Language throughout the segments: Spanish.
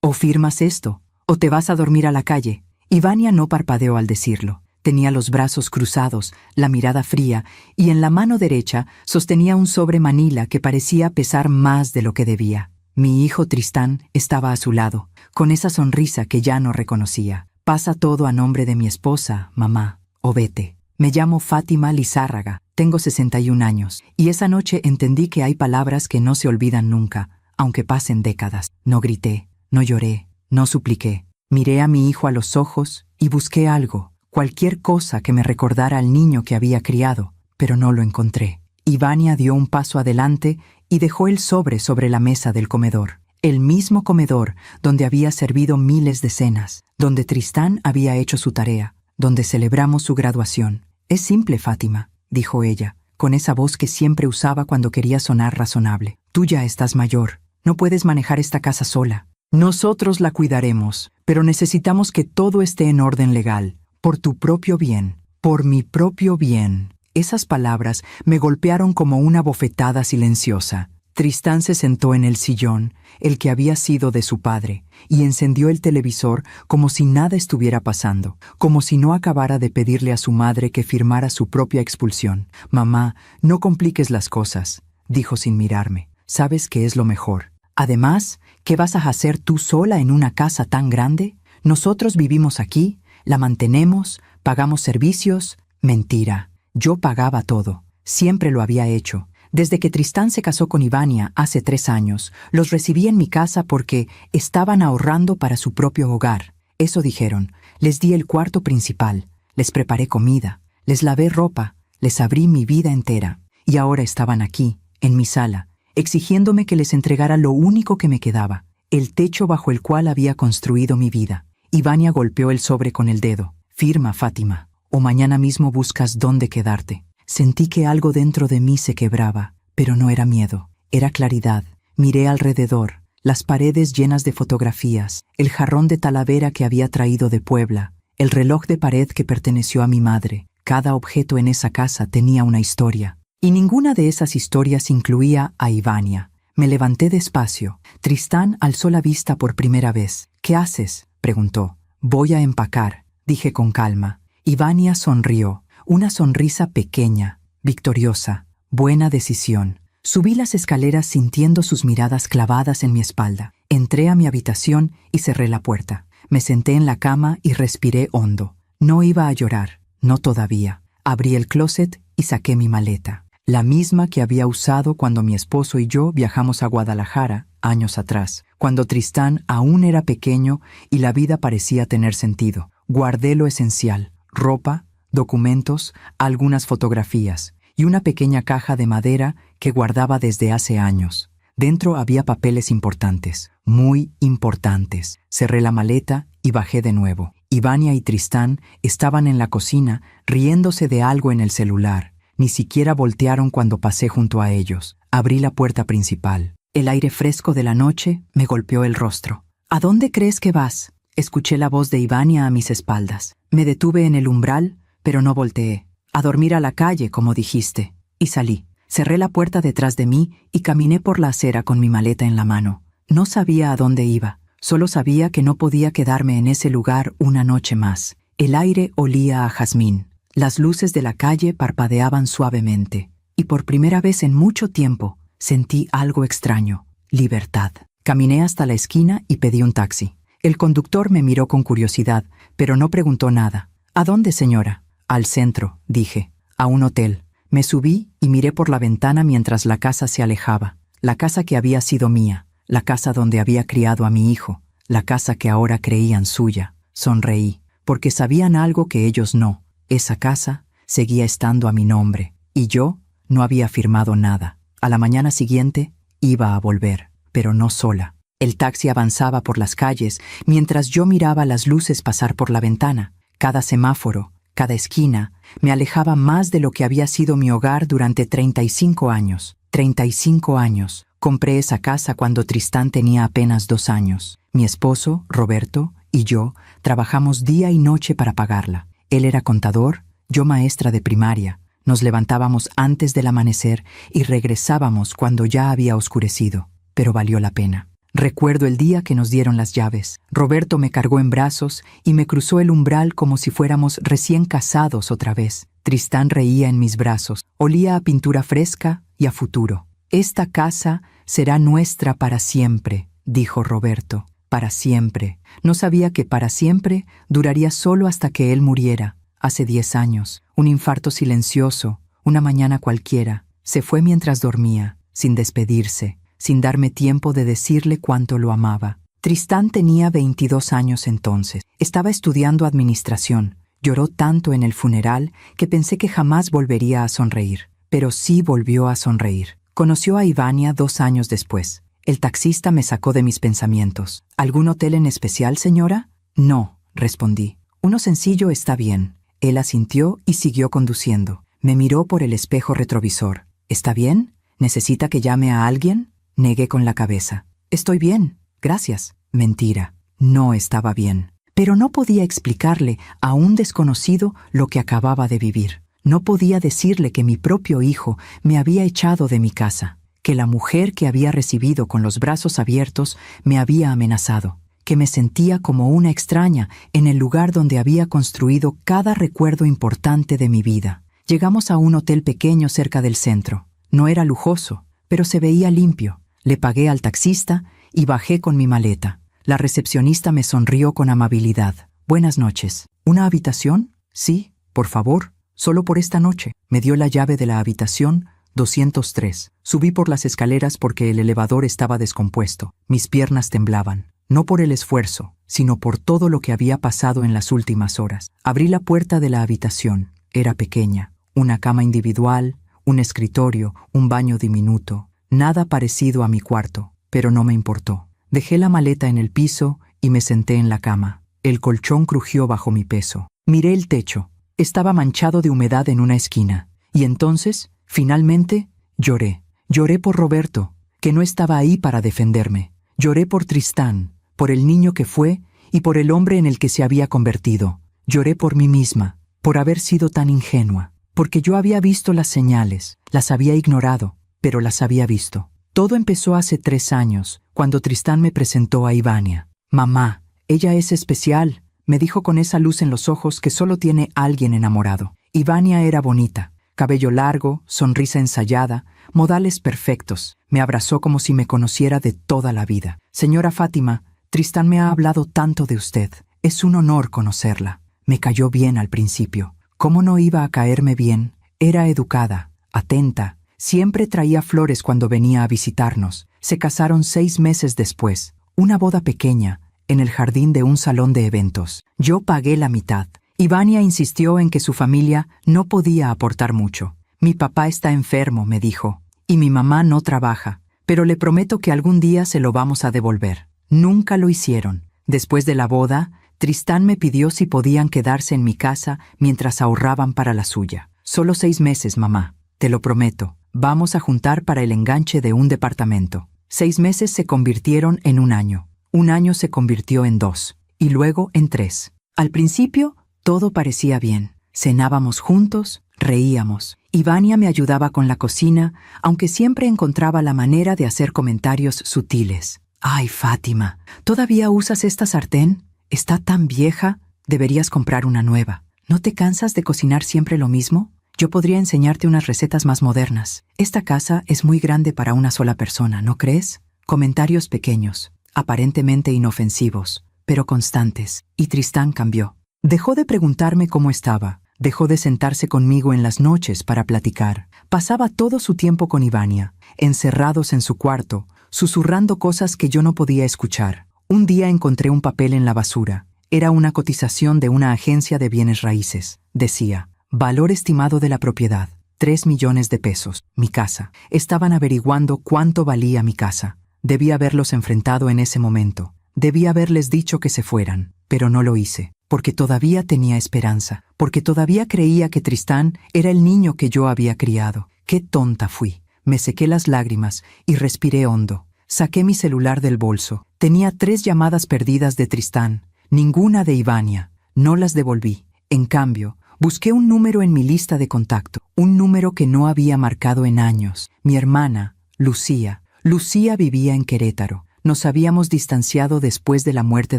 O firmas esto, o te vas a dormir a la calle. Ivania no parpadeó al decirlo. Tenía los brazos cruzados, la mirada fría, y en la mano derecha sostenía un sobre manila que parecía pesar más de lo que debía. Mi hijo Tristán estaba a su lado, con esa sonrisa que ya no reconocía. Pasa todo a nombre de mi esposa, mamá, o vete. Me llamo Fátima Lizárraga, tengo 61 años, y esa noche entendí que hay palabras que no se olvidan nunca, aunque pasen décadas. No grité, no lloré, no supliqué. Miré a mi hijo a los ojos y busqué algo, cualquier cosa que me recordara al niño que había criado, pero no lo encontré. Ivania dio un paso adelante y dejó el sobre la mesa del comedor. El mismo comedor donde había servido miles de cenas, donde Tristán había hecho su tarea, donde celebramos su graduación. «Es simple, Fátima», dijo ella, con esa voz que siempre usaba cuando quería sonar razonable. «Tú ya estás mayor, no puedes manejar esta casa sola. Nosotros la cuidaremos, pero necesitamos que todo esté en orden legal, por tu propio bien, por mi propio bien». Esas palabras me golpearon como una bofetada silenciosa. Tristán se sentó en el sillón, el que había sido de su padre, y encendió el televisor como si nada estuviera pasando, como si no acabara de pedirle a su madre que firmara su propia expulsión. «Mamá, no compliques las cosas», dijo sin mirarme. «Sabes que es lo mejor. Además, ¿qué vas a hacer tú sola en una casa tan grande? Nosotros vivimos aquí, la mantenemos, pagamos servicios». Mentira. Yo pagaba todo. Siempre lo había hecho. Desde que Tristán se casó con Ivania hace 3 años, los recibí en mi casa porque estaban ahorrando para su propio hogar. Eso dijeron. Les di el cuarto principal, les preparé comida, les lavé ropa, les abrí mi vida entera. Y ahora estaban aquí, en mi sala, exigiéndome que les entregara lo único que me quedaba, el techo bajo el cual había construido mi vida. Ivania golpeó el sobre con el dedo. «Firma, Fátima, o mañana mismo buscas dónde quedarte». Sentí que algo dentro de mí se quebraba, pero no era miedo, era claridad. Miré alrededor, las paredes llenas de fotografías, el jarrón de Talavera que había traído de Puebla, el reloj de pared que perteneció a mi madre. Cada objeto en esa casa tenía una historia, y ninguna de esas historias incluía a Ivania. Me levanté despacio. Tristán alzó la vista por primera vez. «¿Qué haces?», preguntó. «Voy a empacar», dije con calma. Ivania sonrió. Una sonrisa pequeña, victoriosa, buena decisión. Subí las escaleras sintiendo sus miradas clavadas en mi espalda. Entré a mi habitación y cerré la puerta. Me senté en la cama y respiré hondo. No iba a llorar, no todavía. Abrí el closet y saqué mi maleta, la misma que había usado cuando mi esposo y yo viajamos a Guadalajara años atrás, cuando Tristán aún era pequeño y la vida parecía tener sentido. Guardé lo esencial: ropa, documentos, algunas fotografías y una pequeña caja de madera que guardaba desde hace años. Dentro había papeles importantes, muy importantes. Cerré la maleta y bajé de nuevo. Ivania y Tristán estaban en la cocina riéndose de algo en el celular. Ni siquiera voltearon cuando pasé junto a ellos. Abrí la puerta principal. El aire fresco de la noche me golpeó el rostro. «¿A dónde crees que vas?», escuché la voz de Ivania a mis espaldas. Me detuve en el umbral, pero no volteé. «A dormir a la calle, como dijiste», y salí. Cerré la puerta detrás de mí y caminé por la acera con mi maleta en la mano. No sabía a dónde iba, solo sabía que no podía quedarme en ese lugar una noche más. El aire olía a jazmín. Las luces de la calle parpadeaban suavemente, y por primera vez en mucho tiempo sentí algo extraño: libertad. Caminé hasta la esquina y pedí un taxi. El conductor me miró con curiosidad, pero no preguntó nada. «¿A dónde, señora?». «Al centro», dije. «A un hotel». Me subí y miré por la ventana mientras la casa se alejaba. La casa que había sido mía, la casa donde había criado a mi hijo, la casa que ahora creían suya. Sonreí, porque sabían algo que ellos no. Esa casa seguía estando a mi nombre, y yo no había firmado nada. A la mañana siguiente iba a volver, pero no sola. El taxi avanzaba por las calles mientras yo miraba las luces pasar por la ventana. Cada semáforo, cada esquina, me alejaba más de lo que había sido mi hogar durante 35 años. 35 años. Compré esa casa cuando Tristán tenía apenas 2 años. Mi esposo, Roberto, y yo trabajamos día y noche para pagarla. Él era contador, yo maestra de primaria. Nos levantábamos antes del amanecer y regresábamos cuando ya había oscurecido. Pero valió la pena. Recuerdo el día que nos dieron las llaves. Roberto me cargó en brazos y me cruzó el umbral como si fuéramos recién casados otra vez. Tristán reía en mis brazos. Olía a pintura fresca y a futuro. «Esta casa será nuestra para siempre», dijo Roberto. Para siempre. No sabía que para siempre duraría solo hasta que él muriera. Hace 10 años. Un infarto silencioso. Una mañana cualquiera. Se fue mientras dormía, sin despedirse, sin darme tiempo de decirle cuánto lo amaba. Tristán tenía 22 años entonces. Estaba estudiando administración. Lloró tanto en el funeral que pensé que jamás volvería a sonreír. Pero sí volvió a sonreír. Conoció a Ivania 2 años después. El taxista me sacó de mis pensamientos. «¿Algún hotel en especial, señora?» «No», respondí. «Uno sencillo está bien». Él asintió y siguió conduciendo. Me miró por el espejo retrovisor. «¿Está bien? ¿Necesita que llame a alguien?» Negué con la cabeza. «Estoy bien, gracias». Mentira. No estaba bien. Pero no podía explicarle a un desconocido lo que acababa de vivir. No podía decirle que mi propio hijo me había echado de mi casa, que la mujer que había recibido con los brazos abiertos me había amenazado, que me sentía como una extraña en el lugar donde había construido cada recuerdo importante de mi vida. Llegamos a un hotel pequeño cerca del centro. No era lujoso, pero se veía limpio. Le pagué al taxista y bajé con mi maleta. La recepcionista me sonrió con amabilidad. «Buenas noches. ¿Una habitación?» «Sí, por favor, solo por esta noche». Me dio la llave de la habitación 203. Subí por las escaleras porque el elevador estaba descompuesto. Mis piernas temblaban, no por el esfuerzo, sino por todo lo que había pasado en las últimas horas. Abrí la puerta de la habitación. Era pequeña. Una cama individual, un escritorio, un baño diminuto. Nada parecido a mi cuarto, pero no me importó. Dejé la maleta en el piso y me senté en la cama. El colchón crujió bajo mi peso. Miré el techo. Estaba manchado de humedad en una esquina. Y entonces, finalmente, lloré. Lloré por Roberto, que no estaba ahí para defenderme. Lloré por Tristán, por el niño que fue y por el hombre en el que se había convertido. Lloré por mí misma, por haber sido tan ingenua. Porque yo había visto las señales, las había ignorado, pero las había visto. Todo empezó hace 3 años, cuando Tristán me presentó a Ivania. «Mamá, ella es especial», me dijo con esa luz en los ojos que solo tiene alguien enamorado. Ivania era bonita, cabello largo, sonrisa ensayada, modales perfectos. Me abrazó como si me conociera de toda la vida. «Señora Fátima, Tristán me ha hablado tanto de usted. Es un honor conocerla». Me cayó bien al principio. ¿Cómo no iba a caerme bien? Era educada, atenta. Siempre traía flores cuando venía a visitarnos. Se casaron 6 meses después. Una boda pequeña, en el jardín de un salón de eventos. Yo pagué la mitad. Ivania insistió en que su familia no podía aportar mucho. «Mi papá está enfermo», me dijo, «y mi mamá no trabaja, pero le prometo que algún día se lo vamos a devolver». Nunca lo hicieron. Después de la boda, Tristán me pidió si podían quedarse en mi casa mientras ahorraban para la suya. «Solo 6 meses, mamá. Te lo prometo. Vamos a juntar para el enganche de un departamento». 6 meses se convirtieron en 1 año. 1 año se convirtió en 2. Y luego en 3. Al principio, todo parecía bien. Cenábamos juntos, reíamos. Ivania me ayudaba con la cocina, aunque siempre encontraba la manera de hacer comentarios sutiles. «Ay, Fátima, ¿todavía usas esta sartén? Está tan vieja. Deberías comprar una nueva. ¿No te cansas de cocinar siempre lo mismo? Yo podría enseñarte unas recetas más modernas. Esta casa es muy grande para una sola persona, ¿no crees?» Comentarios pequeños, aparentemente inofensivos, pero constantes. Y Tristán cambió. Dejó de preguntarme cómo estaba. Dejó de sentarse conmigo en las noches para platicar. Pasaba todo su tiempo con Ivania, encerrados en su cuarto, susurrando cosas que yo no podía escuchar. Un día encontré un papel en la basura. Era una cotización de una agencia de bienes raíces. Decía: «Valor estimado de la propiedad, 3 millones de pesos. Mi casa». Estaban averiguando cuánto valía mi casa. Debí haberlos enfrentado en ese momento. Debí haberles dicho que se fueran, pero no lo hice, porque todavía tenía esperanza, porque todavía creía que Tristán era el niño que yo había criado. ¡Qué tonta fui! Me sequé las lágrimas y respiré hondo. Saqué mi celular del bolso. Tenía 3 llamadas perdidas de Tristán, ninguna de Ivania. No las devolví. En cambio, busqué un número en mi lista de contacto, un número que no había marcado en años. Mi hermana, Lucía. Lucía vivía en Querétaro. Nos habíamos distanciado después de la muerte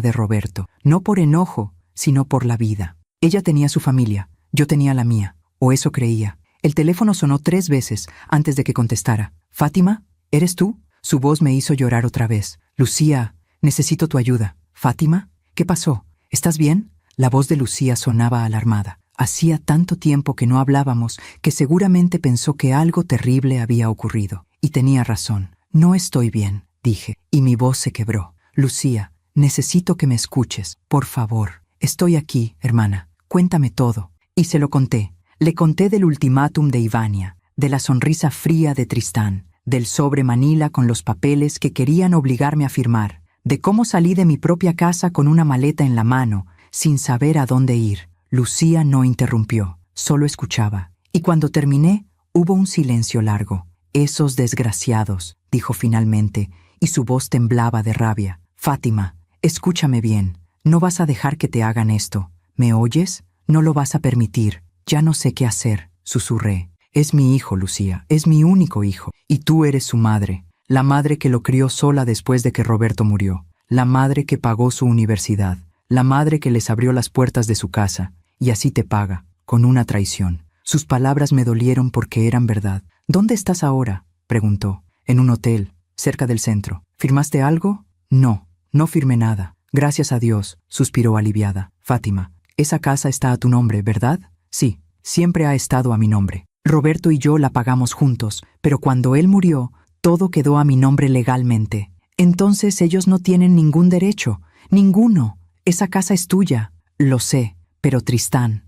de Roberto, no por enojo, sino por la vida. Ella tenía su familia, yo tenía la mía, o eso creía. El teléfono sonó 3 veces antes de que contestara. «Fátima, ¿eres tú?» Su voz me hizo llorar otra vez. «Lucía, necesito tu ayuda». «¿Fátima? ¿Qué pasó? ¿Estás bien?» La voz de Lucía sonaba alarmada. Hacía tanto tiempo que no hablábamos que seguramente pensó que algo terrible había ocurrido. Y tenía razón. «No estoy bien», dije, y mi voz se quebró. «Lucía, necesito que me escuches, por favor. Estoy aquí, hermana. Cuéntame todo». Y se lo conté. Le conté del ultimátum de Ivania, de la sonrisa fría de Tristán, del sobre Manila con los papeles que querían obligarme a firmar, de cómo salí de mi propia casa con una maleta en la mano, sin saber a dónde ir. Lucía no interrumpió, solo escuchaba. Y cuando terminé, hubo un silencio largo. «Esos desgraciados», dijo finalmente, y su voz temblaba de rabia. «Fátima, escúchame bien. No vas a dejar que te hagan esto. ¿Me oyes? No lo vas a permitir. Ya no sé qué hacer», susurré. «Es mi hijo, Lucía, es mi único hijo. Y tú eres su madre, la madre que lo crió sola después de que Roberto murió, la madre que pagó su universidad, la madre que les abrió las puertas de su casa, y así te paga, con una traición». Sus palabras me dolieron porque eran verdad. «¿Dónde estás ahora?», preguntó. «En un hotel, cerca del centro. ¿Firmaste algo?» «No, no firmé nada. Gracias a Dios», suspiró aliviada. «Fátima, esa casa está a tu nombre, ¿verdad?» «Sí, siempre ha estado a mi nombre. Roberto y yo la pagamos juntos, pero cuando él murió, todo quedó a mi nombre legalmente. Entonces ellos no tienen ningún derecho. Ninguno. Esa casa es tuya». «Lo sé, pero Tristán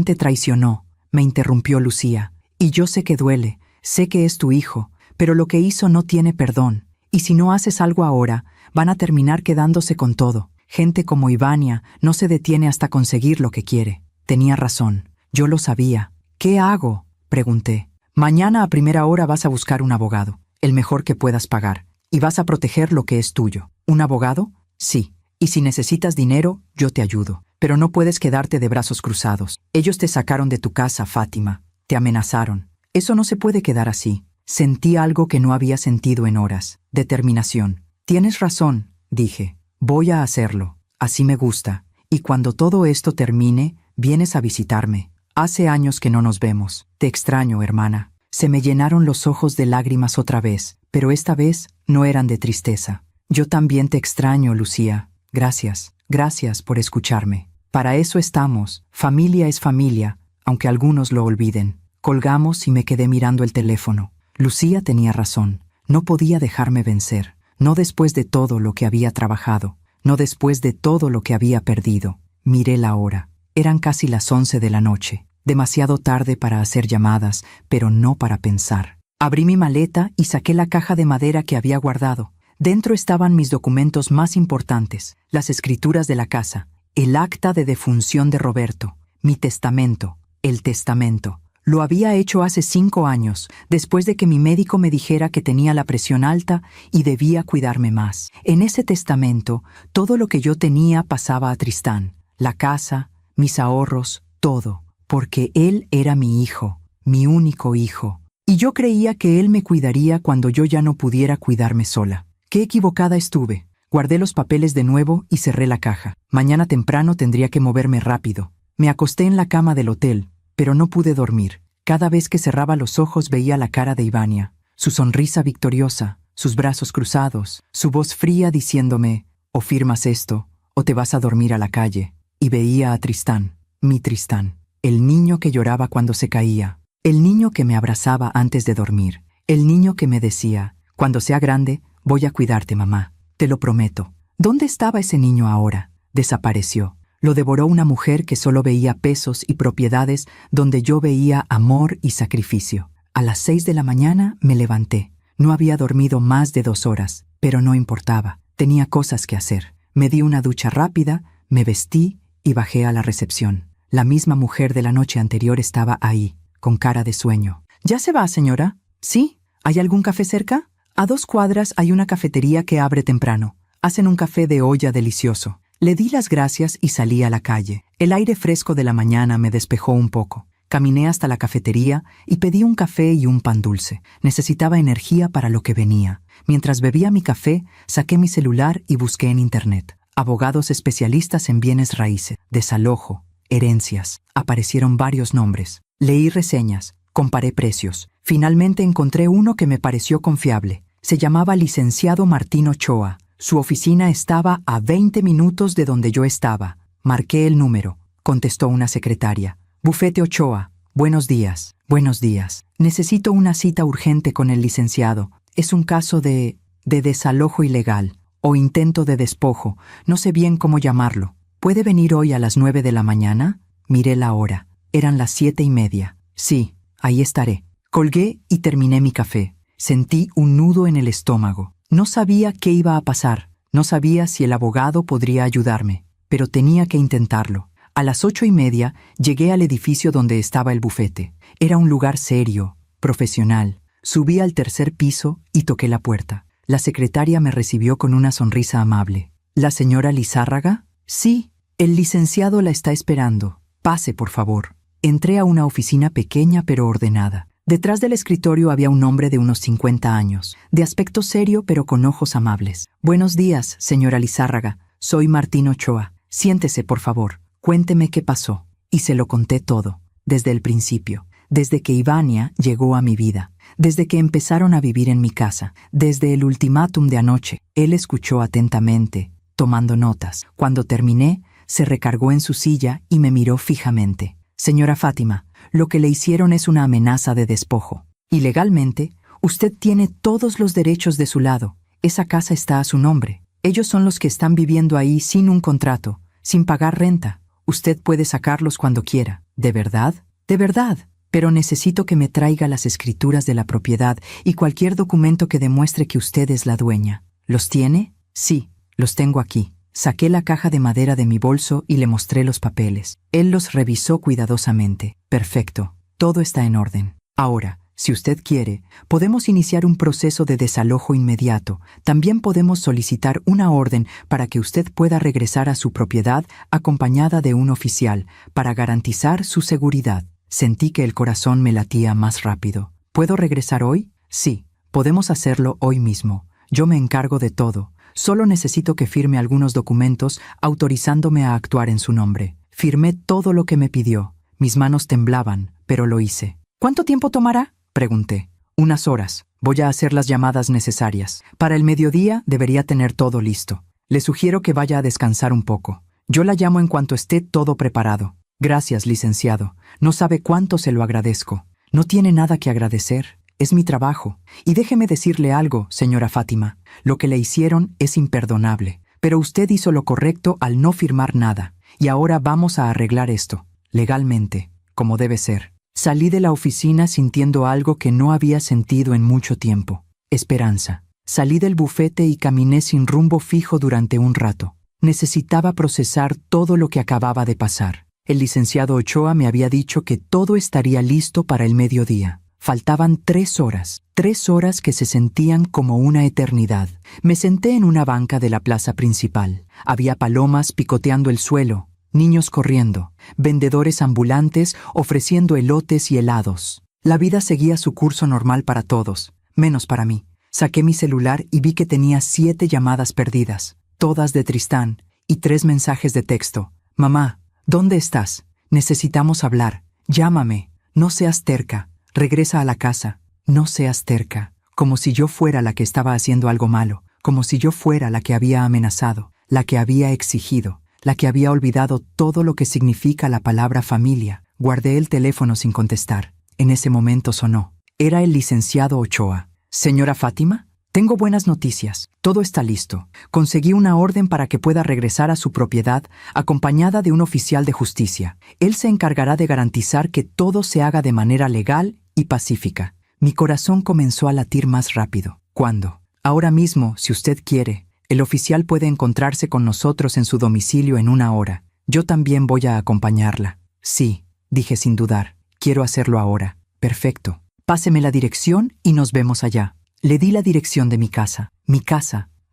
te traicionó», me interrumpió Lucía. «Y yo sé que duele, sé que es tu hijo, pero lo que hizo no tiene perdón. Y si no haces algo ahora, van a terminar quedándose con todo. Gente como Ivania no se detiene hasta conseguir lo que quiere». Tenía razón, yo lo sabía. «¿Qué hago?», pregunté. «Mañana a primera hora vas a buscar un abogado, el mejor que puedas pagar, y vas a proteger lo que es tuyo». «¿Un abogado?» «Sí. Y si necesitas dinero, yo te ayudo. Pero no puedes quedarte de brazos cruzados. Ellos te sacaron de tu casa, Fátima. Te amenazaron. Eso no se puede quedar así». Sentí algo que no había sentido en horas. Determinación. «Tienes razón», dije. «Voy a hacerlo. Así me gusta. Y cuando todo esto termine, vienes a visitarme. Hace años que no nos vemos. Te extraño, hermana». Se me llenaron los ojos de lágrimas otra vez, pero esta vez no eran de tristeza. «Yo también te extraño, Lucía. Gracias. Gracias por escucharme. Para eso estamos. Familia es familia, aunque algunos lo olviden». Colgamos y me quedé mirando el teléfono. Lucía tenía razón. No podía dejarme vencer. No después de todo lo que había trabajado. No después de todo lo que había perdido. Miré la hora. Eran casi las 11 de la noche. Demasiado tarde para hacer llamadas, pero no para pensar. Abrí mi maleta y saqué la caja de madera que había guardado. Dentro estaban mis documentos más importantes, las escrituras de la casa, el acta de defunción de Roberto, mi testamento, el testamento. Lo había hecho hace 5 años, después de que mi médico me dijera que tenía la presión alta y debía cuidarme más. En ese testamento, todo lo que yo tenía pasaba a Tristán. La casa, mis ahorros, todo. Porque él era mi hijo, mi único hijo. Y yo creía que él me cuidaría cuando yo ya no pudiera cuidarme sola. Qué equivocada estuve. Guardé los papeles de nuevo y cerré la caja. Mañana temprano tendría que moverme rápido. Me acosté en la cama del hotel, pero no pude dormir. Cada vez que cerraba los ojos veía la cara de Ivania, su sonrisa victoriosa, sus brazos cruzados, su voz fría diciéndome, «O firmas esto, o te vas a dormir a la calle». Y veía a Tristán, mi Tristán, el niño que lloraba cuando se caía, el niño que me abrazaba antes de dormir, el niño que me decía, «Cuando sea grande, voy a cuidarte, mamá, te lo prometo». ¿Dónde estaba ese niño ahora? Desapareció. Lo devoró una mujer que solo veía pesos y propiedades donde yo veía amor y sacrificio. A las 6 de la mañana me levanté. No había dormido más de 2 horas, pero no importaba. Tenía cosas que hacer. Me di una ducha rápida, me vestí y bajé a la recepción. La misma mujer de la noche anterior estaba ahí, con cara de sueño. «¿Ya se va, señora?» «Sí. ¿Hay algún café cerca?» «A 2 cuadras hay una cafetería que abre temprano. Hacen un café de olla delicioso». Le di las gracias y salí a la calle. El aire fresco de la mañana me despejó un poco. Caminé hasta la cafetería y pedí un café y un pan dulce. Necesitaba energía para lo que venía. Mientras bebía mi café, saqué mi celular y busqué en Internet. Abogados especialistas en bienes raíces, desalojo, herencias. Aparecieron varios nombres. Leí reseñas, comparé precios. Finalmente encontré uno que me pareció confiable. Se llamaba Licenciado Martín Ochoa. Su oficina estaba a 20 minutos de donde yo estaba. Marqué el número. Contestó una secretaria. Bufete Ochoa. Buenos días. Buenos días. Necesito una cita urgente con el licenciado. Es un caso de desalojo ilegal o intento de despojo. No sé bien cómo llamarlo. ¿Puede venir hoy a las 9 de la mañana? Miré la hora. Eran las 7:30. Sí, ahí estaré. Colgué y terminé mi café. Sentí un nudo en el estómago. No sabía qué iba a pasar. No sabía si el abogado podría ayudarme, pero tenía que intentarlo. A las 8:30 llegué al edificio donde estaba el bufete. Era un lugar serio, profesional. Subí al tercer piso y toqué la puerta. La secretaria me recibió con una sonrisa amable. ¿La señora Lizárraga? Sí, el licenciado la está esperando. Pase, por favor. Entré a una oficina pequeña pero ordenada. Detrás del escritorio había un hombre de unos 50 años, de aspecto serio pero con ojos amables. Buenos días, señora Lizárraga. Soy Martín Ochoa. Siéntese, por favor. Cuénteme qué pasó. Y se lo conté todo, desde el principio, desde que Ivania llegó a mi vida, desde que empezaron a vivir en mi casa, desde el ultimátum de anoche. Él escuchó atentamente, tomando notas. Cuando terminé, se recargó en su silla y me miró fijamente. Señora Fátima, lo que le hicieron es una amenaza de despojo. Y legalmente, usted tiene todos los derechos de su lado. Esa casa está a su nombre. Ellos son los que están viviendo ahí sin un contrato, sin pagar renta. Usted puede sacarlos cuando quiera. ¿De verdad? De verdad. Pero necesito que me traiga las escrituras de la propiedad y cualquier documento que demuestre que usted es la dueña. ¿Los tiene? Sí, los tengo aquí. Saqué la caja de madera de mi bolso y le mostré los papeles. Él los revisó cuidadosamente. Perfecto. Todo está en orden. Ahora, si usted quiere, podemos iniciar un proceso de desalojo inmediato. También podemos solicitar una orden para que usted pueda regresar a su propiedad acompañada de un oficial para garantizar su seguridad. Sentí que el corazón me latía más rápido. ¿Puedo regresar hoy? Sí, podemos hacerlo hoy mismo. Yo me encargo de todo. Solo necesito que firme algunos documentos autorizándome a actuar en su nombre. Firmé todo lo que me pidió. Mis manos temblaban, pero lo hice. ¿Cuánto tiempo tomará?, pregunté. Unas horas. Voy a hacer las llamadas necesarias. Para el mediodía debería tener todo listo. Le sugiero que vaya a descansar un poco. Yo la llamo en cuanto esté todo preparado. Gracias, licenciado. No sabe cuánto se lo agradezco. No tiene nada que agradecer. Es mi trabajo. Y déjeme decirle algo, señora Fátima. Lo que le hicieron es imperdonable. Pero usted hizo lo correcto al no firmar nada. Y ahora vamos a arreglar esto, legalmente, como debe ser. Salí de la oficina sintiendo algo que no había sentido en mucho tiempo. Esperanza. Salí del bufete y caminé sin rumbo fijo durante un rato. Necesitaba procesar todo lo que acababa de pasar. El licenciado Ochoa me había dicho que todo estaría listo para el mediodía. Faltaban 3 horas, 3 horas que se sentían como una eternidad. Me senté en una banca de la plaza principal. Había palomas picoteando el suelo, niños corriendo, vendedores ambulantes ofreciendo elotes y helados. La vida seguía su curso normal para todos, menos para mí. Saqué mi celular y vi que tenía 7 llamadas perdidas, todas de Tristán, y 3 mensajes de texto. Mamá, ¿dónde estás? Necesitamos hablar. Llámame. No seas terca. Regresa a la casa. No seas terca. Como si yo fuera la que estaba haciendo algo malo, como si yo fuera la que había amenazado, la que había exigido, la que había olvidado todo lo que significa la palabra familia. Guardé el teléfono sin contestar. En ese momento sonó. Era el licenciado Ochoa. Señora Fátima, tengo buenas noticias. Todo está listo. Conseguí una orden para que pueda regresar a su propiedad acompañada de un oficial de justicia. Él se encargará de garantizar que todo se haga de manera legal y pacífica. Mi corazón comenzó a latir más rápido. ¿Cuándo? Ahora mismo, si usted quiere. El oficial puede encontrarse con nosotros en su domicilio en 1 hora. Yo también voy a acompañarla. Sí, dije sin dudar. Quiero hacerlo ahora. Perfecto. Páseme la dirección y nos vemos allá. Le di la dirección de mi casa,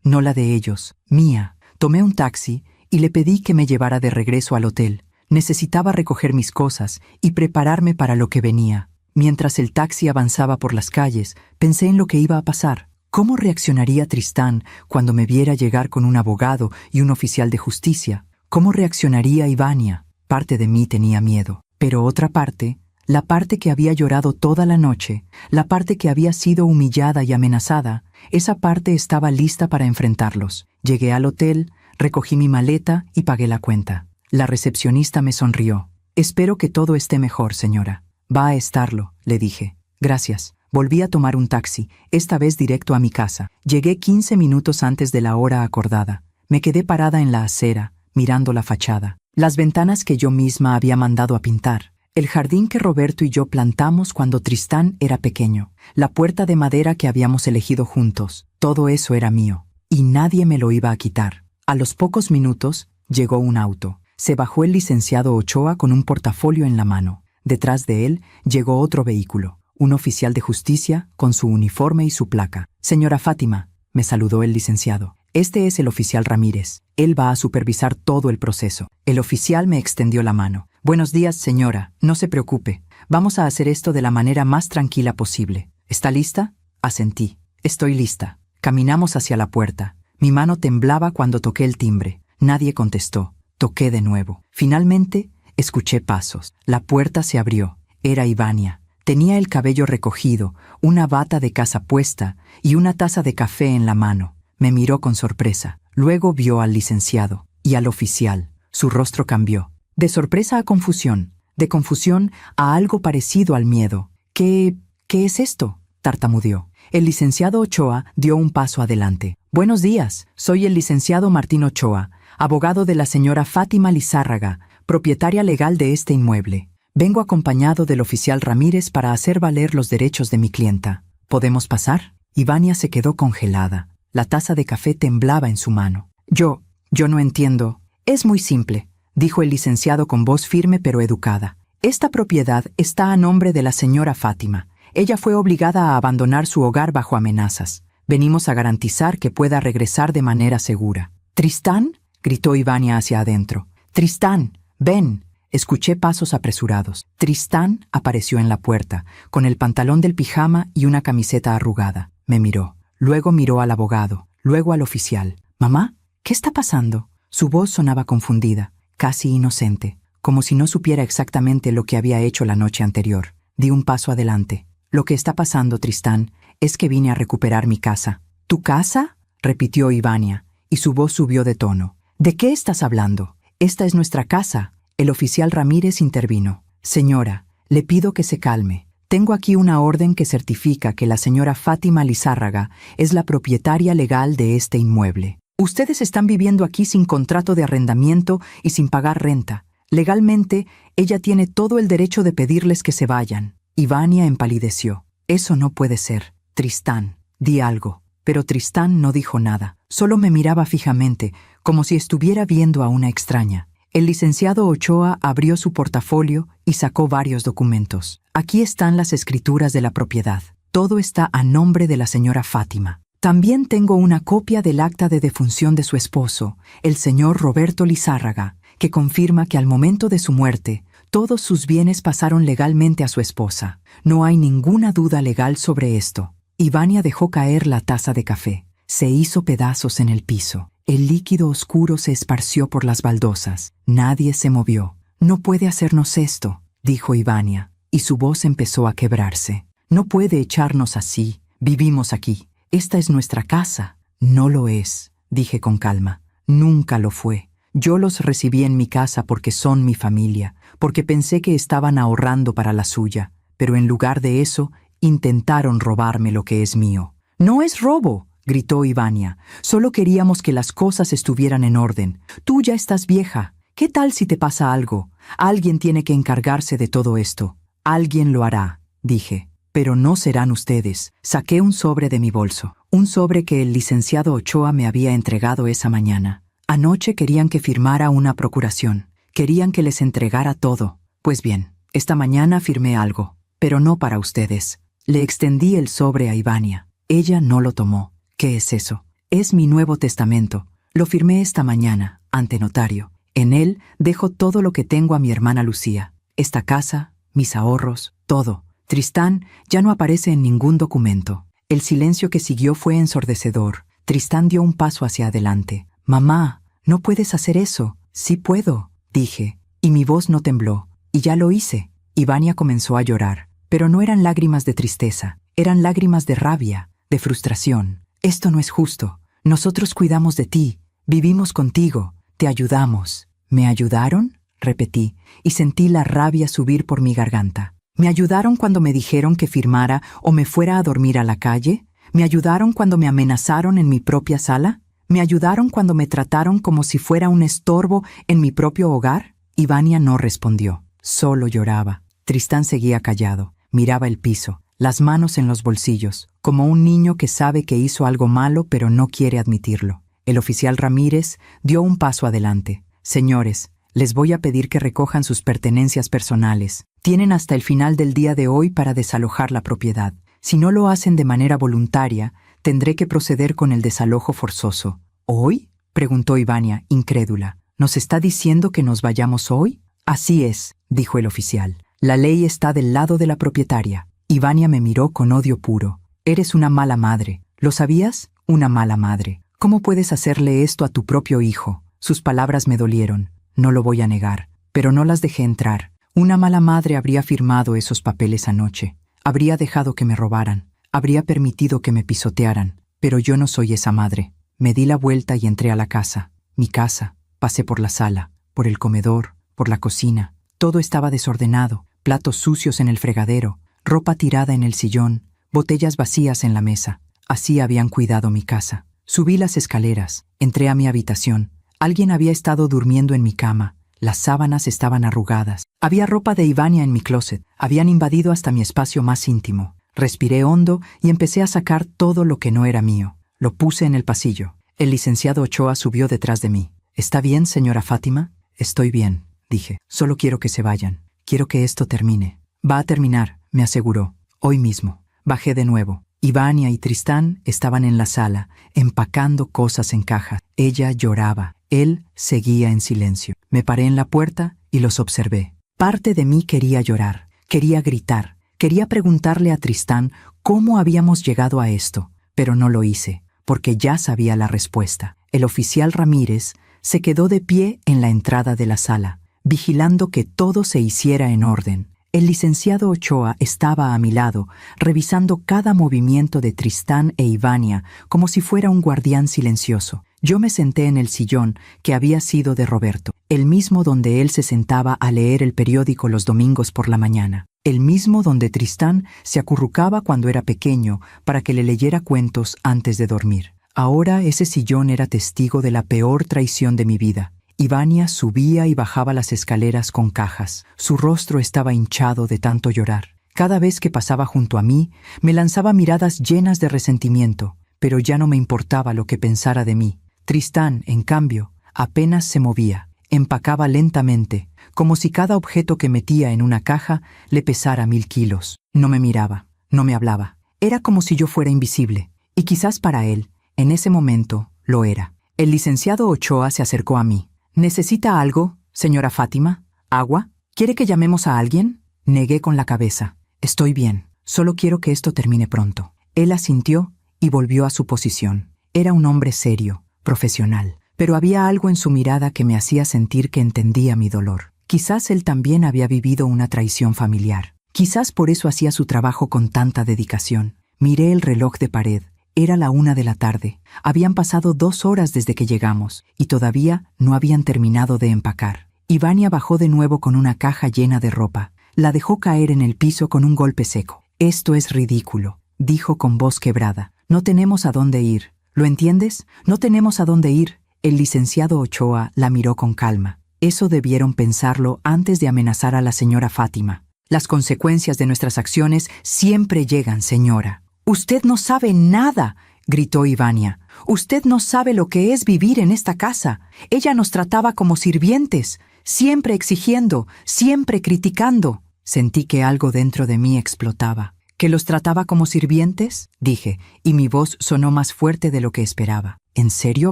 no la de ellos, mía. Tomé un taxi y le pedí que me llevara de regreso al hotel. Necesitaba recoger mis cosas y prepararme para lo que venía. Mientras el taxi avanzaba por las calles, pensé en lo que iba a pasar. ¿Cómo reaccionaría Tristán cuando me viera llegar con un abogado y un oficial de justicia? ¿Cómo reaccionaría Ivania? Parte de mí tenía miedo, pero otra parte, la parte que había llorado toda la noche, la parte que había sido humillada y amenazada, esa parte estaba lista para enfrentarlos. Llegué al hotel, recogí mi maleta y pagué la cuenta. La recepcionista me sonrió. «Espero que todo esté mejor, señora». «Va a estarlo», le dije. «Gracias». Volví a tomar un taxi, esta vez directo a mi casa. Llegué 15 minutos antes de la hora acordada. Me quedé parada en la acera, mirando la fachada, las ventanas que yo misma había mandado a pintar, el jardín que Roberto y yo plantamos cuando Tristán era pequeño, la puerta de madera que habíamos elegido juntos. Todo eso era mío, y nadie me lo iba a quitar. A los pocos minutos llegó un auto. Se bajó el licenciado Ochoa con un portafolio en la mano. Detrás de él llegó otro vehículo, un oficial de justicia con su uniforme y su placa. «Señora Fátima», me saludó el licenciado. «Este es el oficial Ramírez. Él va a supervisar todo el proceso». El oficial me extendió la mano. «Buenos días, señora. No se preocupe. Vamos a hacer esto de la manera más tranquila posible. ¿Está lista?» Asentí. «Estoy lista». Caminamos hacia la puerta. Mi mano temblaba cuando toqué el timbre. Nadie contestó. Toqué de nuevo. Finalmente, escuché pasos. La puerta se abrió. Era Ivania. Tenía el cabello recogido, una bata de casa puesta y una taza de café en la mano. Me miró con sorpresa. Luego vio al licenciado y al oficial. Su rostro cambió. De sorpresa a confusión. De confusión a algo parecido al miedo. ¿Qué es esto?», tartamudeó. El licenciado Ochoa dio un paso adelante. «Buenos días. Soy el licenciado Martín Ochoa, abogado de la señora Fátima Lizárraga, propietaria legal de este inmueble. Vengo acompañado del oficial Ramírez para hacer valer los derechos de mi clienta. ¿Podemos pasar?» Ivania se quedó congelada. La taza de café temblaba en su mano. Yo no entiendo». «Es muy simple», dijo el licenciado con voz firme pero educada. «Esta propiedad está a nombre de la señora Fátima. Ella fue obligada a abandonar su hogar bajo amenazas. Venimos a garantizar que pueda regresar de manera segura». «¿Tristán?», gritó Ivania hacia adentro. «Tristán, ven». Escuché pasos apresurados. Tristán apareció en la puerta, con el pantalón del pijama y una camiseta arrugada. Me miró. Luego miró al abogado, luego al oficial. «¿Mamá? ¿Qué está pasando?». Su voz sonaba confundida, casi inocente, como si no supiera exactamente lo que había hecho la noche anterior. Di un paso adelante. «Lo que está pasando, Tristán, es que vine a recuperar mi casa». «¿Tu casa?», repitió Ivania, y su voz subió de tono. «¿De qué estás hablando? Esta es nuestra casa». El oficial Ramírez intervino. «Señora, le pido que se calme. Tengo aquí una orden que certifica que la señora Fátima Lizárraga es la propietaria legal de este inmueble. Ustedes están viviendo aquí sin contrato de arrendamiento y sin pagar renta. Legalmente, ella tiene todo el derecho de pedirles que se vayan». Ivania empalideció. «Eso no puede ser. Tristán, di algo». Pero Tristán no dijo nada. Solo me miraba fijamente, como si estuviera viendo a una extraña. El licenciado Ochoa abrió su portafolio y sacó varios documentos. «Aquí están las escrituras de la propiedad. Todo está a nombre de la señora Fátima. También tengo una copia del acta de defunción de su esposo, el señor Roberto Lizárraga, que confirma que al momento de su muerte, todos sus bienes pasaron legalmente a su esposa. No hay ninguna duda legal sobre esto». Ivania dejó caer la taza de café. Se hizo pedazos en el piso. El líquido oscuro se esparció por las baldosas. Nadie se movió. «No puede hacernos esto», dijo Ivania, y su voz empezó a quebrarse. «No puede echarnos así. Vivimos aquí. Esta es nuestra casa». «No lo es», dije con calma. «Nunca lo fue. Yo los recibí en mi casa porque son mi familia, porque pensé que estaban ahorrando para la suya, pero en lugar de eso, intentaron robarme lo que es mío». «No es robo», gritó Ivania. «Solo queríamos que las cosas estuvieran en orden. Tú ya estás vieja. ¿Qué tal si te pasa algo? Alguien tiene que encargarse de todo esto». «Alguien lo hará», dije. «Pero no serán ustedes». Saqué un sobre de mi bolso. Un sobre que el licenciado Ochoa me había entregado esa mañana. Anoche querían que firmara una procuración. Querían que les entregara todo. Pues bien, esta mañana firmé algo, pero no para ustedes. Le extendí el sobre a Ivania. Ella no lo tomó. «¿Qué es eso?». «Es mi Nuevo Testamento. Lo firmé esta mañana, ante notario. En él dejo todo lo que tengo a mi hermana Lucía. Esta casa, mis ahorros, todo. Tristán ya no aparece en ningún documento. El silencio que siguió fue ensordecedor. Tristán dio un paso hacia adelante. «Mamá, no puedes hacer eso». «Sí puedo», dije, y mi voz no tembló. «Y ya lo hice». Ivania comenzó a llorar, pero no eran lágrimas de tristeza, eran lágrimas de rabia, de frustración. «Esto no es justo. Nosotros cuidamos de ti, vivimos contigo, te ayudamos». «¿Me ayudaron?», repetí, y sentí la rabia subir por mi garganta. ¿Me ayudaron cuando me dijeron que firmara o me fuera a dormir a la calle? ¿Me ayudaron cuando me amenazaron en mi propia sala? ¿Me ayudaron cuando me trataron como si fuera un estorbo en mi propio hogar? Ivania no respondió, solo lloraba. Tristán seguía callado, miraba el piso, las manos en los bolsillos, como un niño que sabe que hizo algo malo pero no quiere admitirlo. El oficial Ramírez dio un paso adelante. «Señores, les voy a pedir que recojan sus pertenencias personales. Tienen hasta el final del día de hoy para desalojar la propiedad. Si no lo hacen de manera voluntaria, tendré que proceder con el desalojo forzoso». «¿Hoy?», preguntó Ivania, incrédula. «¿Nos está diciendo que nos vayamos hoy?». «Así es», dijo el oficial. «La ley está del lado de la propietaria». Ivania me miró con odio puro. «Eres una mala madre. ¿Lo sabías? Una mala madre. ¿Cómo puedes hacerle esto a tu propio hijo?». Sus palabras me dolieron. No lo voy a negar, pero no las dejé entrar. Una mala madre habría firmado esos papeles anoche. Habría dejado que me robaran. Habría permitido que me pisotearan. Pero yo no soy esa madre. Me di la vuelta y entré a la casa. Mi casa. Pasé por la sala, por el comedor, por la cocina. Todo estaba desordenado. Platos sucios en el fregadero, ropa tirada en el sillón, botellas vacías en la mesa. Así habían cuidado mi casa. Subí las escaleras. Entré a mi habitación. Alguien había estado durmiendo en mi cama. Las sábanas estaban arrugadas. Había ropa de Ivania en mi closet. Habían invadido hasta mi espacio más íntimo. Respiré hondo y empecé a sacar todo lo que no era mío. Lo puse en el pasillo. El licenciado Ochoa subió detrás de mí. «¿Está bien, señora Fátima?». «Estoy bien», dije. «Solo quiero que se vayan. Quiero que esto termine». «Va a terminar», me aseguró. «Hoy mismo». Bajé de nuevo. Ivania y Tristán estaban en la sala, empacando cosas en cajas. Ella lloraba. Él seguía en silencio. Me paré en la puerta y los observé. Parte de mí quería llorar, quería gritar, quería preguntarle a Tristán cómo habíamos llegado a esto, pero no lo hice, porque ya sabía la respuesta. El oficial Ramírez se quedó de pie en la entrada de la sala, vigilando que todo se hiciera en orden. El licenciado Ochoa estaba a mi lado, revisando cada movimiento de Tristán e Ivania como si fuera un guardián silencioso. Yo me senté en el sillón que había sido de Roberto, el mismo donde él se sentaba a leer el periódico los domingos por la mañana, el mismo donde Tristán se acurrucaba cuando era pequeño para que le leyera cuentos antes de dormir. Ahora ese sillón era testigo de la peor traición de mi vida. Ivania subía y bajaba las escaleras con cajas. Su rostro estaba hinchado de tanto llorar. Cada vez que pasaba junto a mí, me lanzaba miradas llenas de resentimiento, pero ya no me importaba lo que pensara de mí. Tristán, en cambio, apenas se movía. Empacaba lentamente, como si cada objeto que metía en una caja le pesara 1000 kilos. No me miraba, no me hablaba. Era como si yo fuera invisible, y quizás para él, en ese momento, lo era. El licenciado Ochoa se acercó a mí. ¿Necesita algo, señora Fátima? ¿Agua? ¿Quiere que llamemos a alguien? Negué con la cabeza. Estoy bien, solo quiero que esto termine pronto. Él asintió y volvió a su posición. Era un hombre serio, profesional, pero había algo en su mirada que me hacía sentir que entendía mi dolor. Quizás él también había vivido una traición familiar. Quizás por eso hacía su trabajo con tanta dedicación. Miré el reloj de pared. Era la 1 de la tarde. Habían pasado 2 horas desde que llegamos y todavía no habían terminado de empacar. Ivania bajó de nuevo con una caja llena de ropa. La dejó caer en el piso con un golpe seco. «Esto es ridículo», dijo con voz quebrada. «No tenemos a dónde ir. ¿Lo entiendes? No tenemos a dónde ir». El licenciado Ochoa la miró con calma. Eso debieron pensarlo antes de amenazar a la señora Fátima. «Las consecuencias de nuestras acciones siempre llegan, señora». «Usted no sabe nada», gritó Ivania. «Usted no sabe lo que es vivir en esta casa. Ella nos trataba como sirvientes, siempre exigiendo, siempre criticando». Sentí que algo dentro de mí explotaba. ¿Que los trataba como sirvientes?, dije, y mi voz sonó más fuerte de lo que esperaba. ¿En serio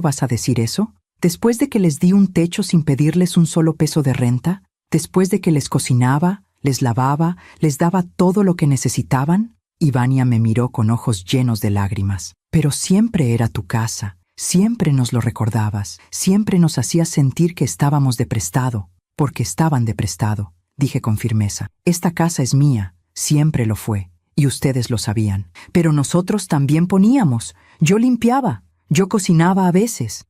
vas a decir eso? Después de que les di un techo sin pedirles un solo peso de renta, después de que les cocinaba, les lavaba, les daba todo lo que necesitaban, Ivania me miró con ojos llenos de lágrimas. Pero siempre era tu casa, siempre nos lo recordabas, siempre nos hacías sentir que estábamos de prestado, porque estaban de prestado, dije con firmeza. Esta casa es mía, siempre lo fue, y ustedes lo sabían. Pero nosotros también poníamos, yo limpiaba, yo cocinaba a veces,